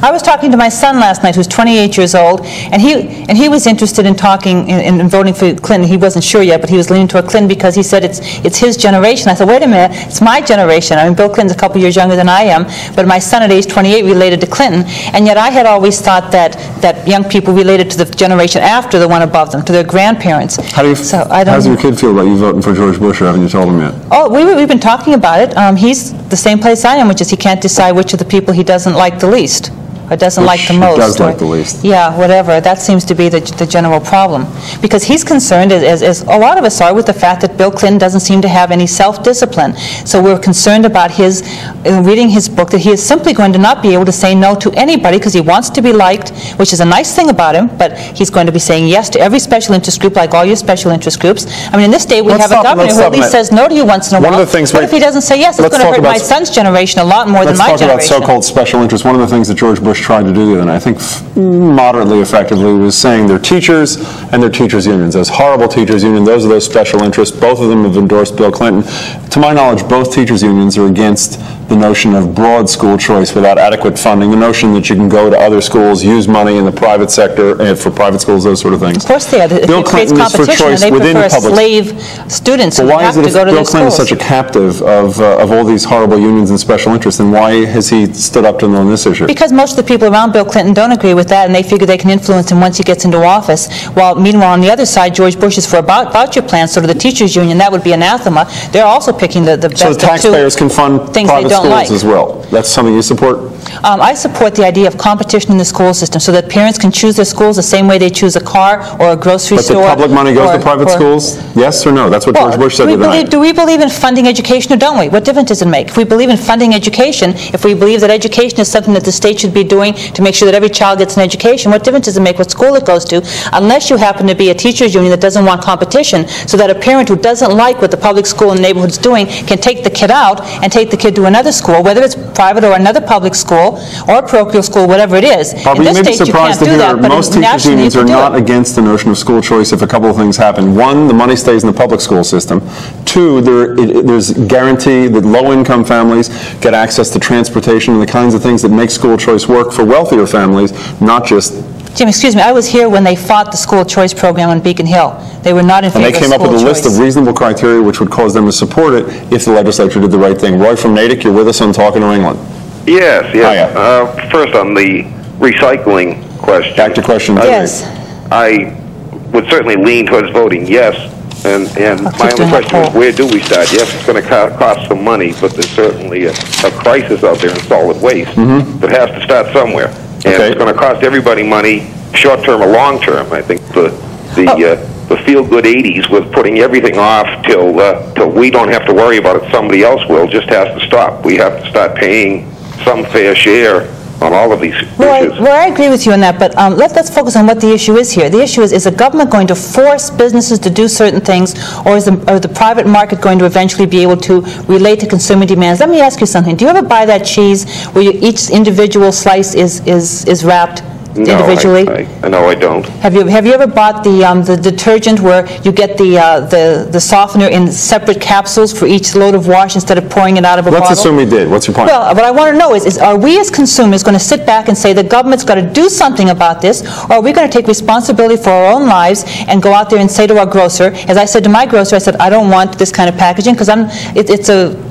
I was talking to my son last night, who's 28 years old, and he was interested in talking in voting for Clinton. He wasn't sure yet, but he was leaning toward Clinton because he said it's his generation. I said, wait a minute, it's my generation. I mean, Bill Clinton's a couple years younger than I am, but my son at age 28 related to Clinton, and yet I had always thought that young people related to the generation after the one above them, to their grandparents. How does your kid feel about you voting for George Bush, or haven't you told him yet? Oh, we've been talking about it. He's the same place I am, which is he can't decide which of the people he doesn't like the least. Or doesn't like the most. Does like the least. Yeah, whatever. That seems to be the general problem. Because he's concerned, as a lot of us are, with the fact that Bill Clinton doesn't seem to have any self-discipline. So we're concerned about his, reading his book, that he is simply going to not be able to say no to anybody because he wants to be liked, which is a nice thing about him, but he's going to be saying yes to every special interest group, like all your special interest groups. I mean, in this state, we have a governor who at least says no to you once in a while. One of the things, what if he doesn't say yes? It's going to hurt my son's generation a lot more than my generation. Let's talk about so-called special interests. One of the things that George Bush tried to do, and I think moderately effectively, was saying their teachers and their teachers' unions. Those horrible teachers' unions, those are those special interests. Both of them have endorsed Bill Clinton. To my knowledge, both teachers' unions are against the notion of broad school choice without adequate funding, the notion that you can go to other schools, use money in the private sector, for private schools, those sort of things. Of course they are. Bill Clinton is for choice within public. Slave students who have to go to their schools. Why is it Bill Clinton is such a captive of all these horrible unions and special interests, and why has he stood up to them on this issue? Because most of the people around Bill Clinton don't agree with that, and they figure they can influence him once he gets into office. While meanwhile, on the other side, George Bush is for voucher plans, so to the teachers' union, that would be anathema. They're also picking the best of two. So the taxpayers can fund private schools as well. That's something you support? I support the idea of competition in the school system so that parents can choose their schools the same way they choose a car or a grocery store. But the public money goes to private schools? Yes or no? That's what George Bush said the other night. Do we believe in funding education or don't we? What difference does it make? If we believe in funding education, if we believe that education is something that the state should be doing to make sure that every child gets an education, what difference does it make what school it goes to? Unless you happen to be a teachers union that doesn't want competition, so that a parent who doesn't like what the public school in the neighborhood is doing can take the kid out and take the kid to another school, whether it's private or another public school or a parochial school, whatever it is. Barbara, you may be surprised to hear most teachers' unions are not against the notion of school choice if a couple of things happen. One, the money stays in the public school system. Two, there's guarantee that low-income families get access to transportation and the kinds of things that make school choice work for wealthier families, not just... Jim, excuse me, I was here when they fought the school choice program on Beacon Hill. They were not in favor of school choice. And they came up with a list of reasonable criteria which would cause them to support it if the legislature did the right thing. Roy from Natick, you're with us on Talking New England. Yes. First on the recycling question. Back to question 3. Yes. I would certainly lean towards voting yes. And my only question is, where do we start? Yes, it's going to cost some money, but there's certainly a crisis out there in solid waste that has to start somewhere. And it's going to cost everybody money, short-term or long-term. I think the feel-good 80s was putting everything off till we don't have to worry about it, somebody else will, just has to stop. We have to start paying some fair share on all of these issues. Well, I agree with you on that, but let's focus on what the issue is here. The issue is the government going to force businesses to do certain things, or is the private market going to eventually be able to relate to consumer demands? Let me ask you something. Do you ever buy that cheese where each individual slice is wrapped individually? No, I don't. Have you ever bought the detergent where you get the softener in separate capsules for each load of wash instead of pouring it out of a bottle? Let's assume we did. What's your point? Well, what I want to know is are we as consumers going to sit back and say the government's got to do something about this, or are we going to take responsibility for our own lives and go out there and say to our grocer, as I said to my grocer, I said, I don't want this kind of packaging because it's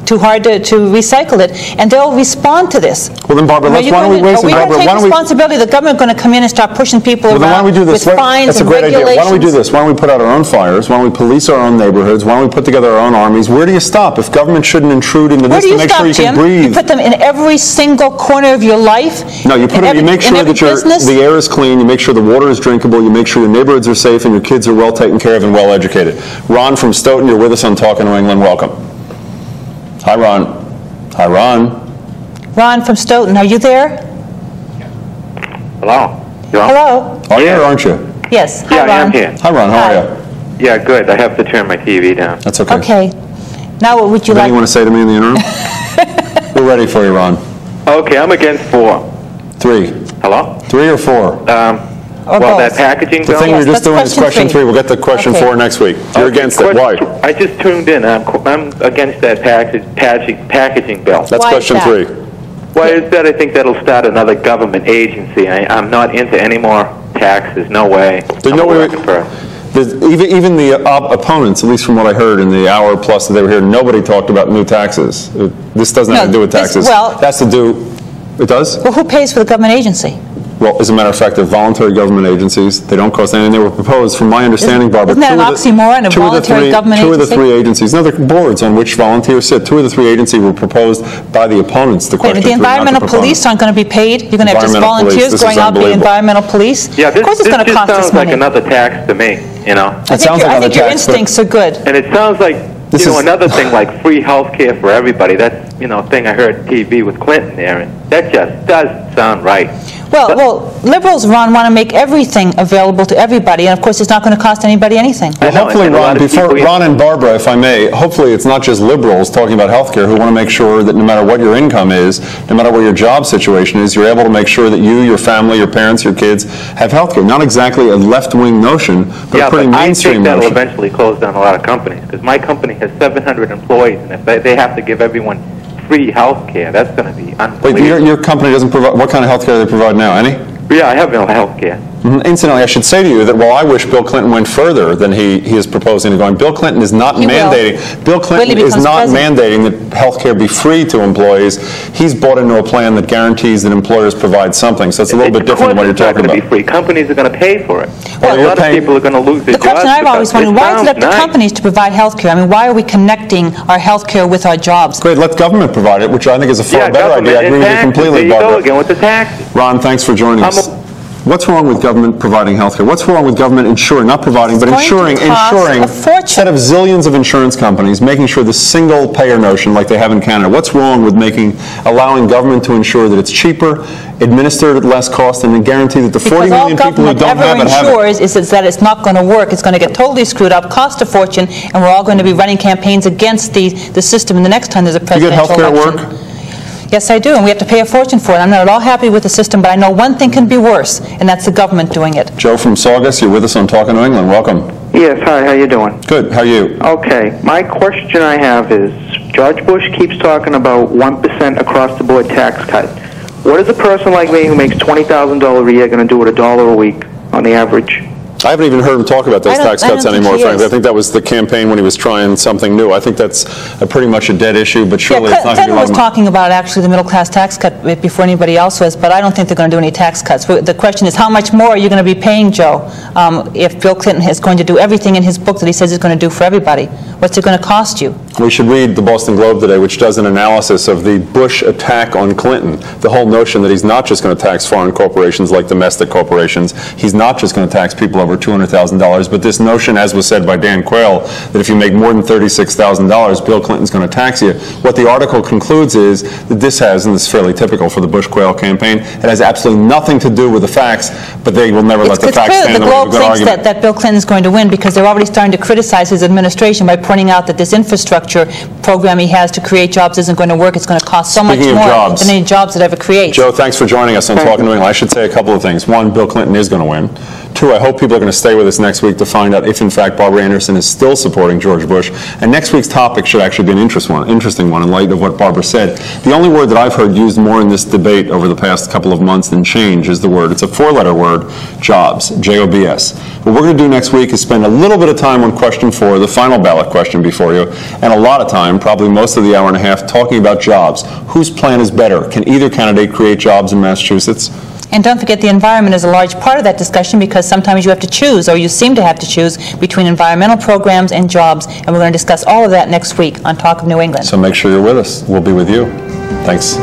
too hard to recycle it, and they'll respond to this. Well, then, Barbara, why don't we waste Are we going to take responsibility? The government going to come in and start pushing people around with fines and regulations? That's a great idea. Why don't we do this? Why don't we put out our own fires? Why don't we police our own neighborhoods? Why don't we put together our own armies? Where do you stop? If government shouldn't intrude into this to make sure you can breathe. You put them in every single corner of your life? No, you make sure that the air is clean, you make sure the water is drinkable, you make sure your neighborhoods are safe and your kids are well taken care of and well educated. Ron from Stoughton, you're with us on Talking New England. Welcome. Hi, Ron. Hi, Ron. Ron from Stoughton, are you there? Hello. Hello. Are you here, aren't you? Yes. Hi, Yeah, Ron. I am here. Hi, Ron. How are you? Yeah, good. I have to turn my TV down. That's okay. Okay. Now what would you like? Anything you want to say to me in the interim? We're ready for you, Ron. Okay, I'm against 4. 3. Hello? 3 or 4? Well, that packaging The bill. thing we're just doing is question 3. We'll get to question 4 next week. You're against it. Why? I just tuned in. I'm against that packaging bill. That's question 3. Why is that? I think that'll start another government agency. I'm not into any more taxes. No way. There's no way. Even the opponents, at least from what I heard in the hour plus that they were here, nobody talked about new taxes. This doesn't have to do with taxes. That's to do. It does? Well, who pays for the government agency? Well, as a matter of fact, they're voluntary government agencies. They don't cost anything. They were proposed, from my understanding, Barbara. Isn't that an oxymoron, a voluntary government agency? 2 of the 3 agencies. No, they're boards on which volunteers sit. 2 of the 3 agencies were proposed by the opponents. The question the environmental police aren't going to be paid? You're going to have just volunteers going out being environmental police? Yeah, of course it's going to cost us sounds money. like another tax to me, you know? I think your instincts are good. And it sounds like, another thing like free health care for everybody. That's, a thing I heard on TV with Clinton there, and that just doesn't sound right. Well, liberals, Ron, want to make everything available to everybody, and of course it's not going to cost anybody anything. Well, hopefully, Ron and Barbara, if I may, hopefully it's not just liberals talking about health care who want to make sure that no matter what your income is, no matter what your job situation is, you're able to make sure that you, your family, your parents, your kids have health care. Not exactly a left-wing notion, but a pretty mainstream notion. I think that will notion. eventually close down a lot of companies, because my company has 700 employees, and if they have to give everyone free health care, that's going to be unbelievable. Wait, your company doesn't provide, what kind of health care do they provide now? Any? Yeah, I have no health care. Incidentally, I should say to you that while I wish Bill Clinton went further than he is proposing to go, Bill Clinton is not mandating. Bill Clinton is not mandating that health care be free to employees. He's bought into a plan that guarantees that employers provide something. So it's a little bit different than what you're talking about. It's not going to be free. Companies are going to pay for it. Well, a lot of people are going to lose their jobs. The question I've always wondered, why is it up to companies to provide health care? I mean, why are we connecting our health care with our jobs? Great, let government provide it, which I think is a far better idea. I agree with you completely, Barbara. There you go again with the taxes. Ron, thanks for joining us. What's wrong with government providing health care? What's wrong with government insuring, not providing, but insuring, instead of zillions of insurance companies, making sure the single payer notion like they have in Canada? What's wrong with allowing government to ensure that it's cheaper, administered at less cost, and guarantee that the 40 million people who don't have it have it? All government ever ensures is that it's not going to work. It's going to get totally screwed up, cost a fortune, and we're all going to be running campaigns against the system. And the next time there's a presidential election. You get health care at work? Yes, I do, and we have to pay a fortune for it. I'm not at all happy with the system, but I know one thing can be worse, and that's the government doing it. Joe from Saugus, you're with us on Talking New England. Welcome. Yes, hi, how you doing? Good, how are you? Okay, my question I have is, George Bush keeps talking about 1% across-the-board tax cut. What is a person like me who makes $20,000 a year going to do with $1 a week on the average? I haven't even heard him talk about those tax cuts anymore, frankly. I think that was the campaign when he was trying something new. I think that's pretty much a dead issue, but surely it's not going to be Clinton was talking about actually the middle-class tax cut before anybody else was, but I don't think they're going to do any tax cuts. The question is, how much more are you going to be paying, Joe, if Bill Clinton is going to do everything in his book that he says he's going to do for everybody? What's it going to cost you? We should read the Boston Globe today, which does an analysis of the Bush attack on Clinton. The whole notion that he's not just going to tax foreign corporations like domestic corporations. He's not just going to tax people over $200,000, but this notion, as was said by Dan Quayle, that if you make more than $36,000, Bill Clinton's going to tax you. What the article concludes is that this has, and this is fairly typical for the Bush-Quayle campaign, it has absolutely nothing to do with the facts, but they will never let the facts stand in the way of a good argument. The Globe thinks that Bill Clinton's going to win because they're already starting to criticize his administration by pointing out that this infrastructure infrastructure program he has to create jobs isn't going to work. It's going to cost so much Speaking of more jobs, than any jobs it ever creates. Joe, thanks for joining us on Talking New England. I should say a couple of things. One, Bill Clinton is going to win. Two, I hope people are going to stay with us next week to find out if, in fact, Barbara Anderson is still supporting George Bush. And next week's topic should actually be an interesting one in light of what Barbara said. The only word that I've heard used more in this debate over the past couple of months than change is the word. It's a four-letter word, jobs, J-O-B-S. What we're going to do next week is spend a little bit of time on question 4, the final ballot question before you, and a lot of time, probably most of the hour and a half, talking about jobs. Whose plan is better? Can either candidate create jobs in Massachusetts? And don't forget the environment is a large part of that discussion because sometimes you have to choose, or you seem to have to choose, between environmental programs and jobs. And we're going to discuss all of that next week on Talk of New England. So make sure you're with us. We'll be with you. Thanks.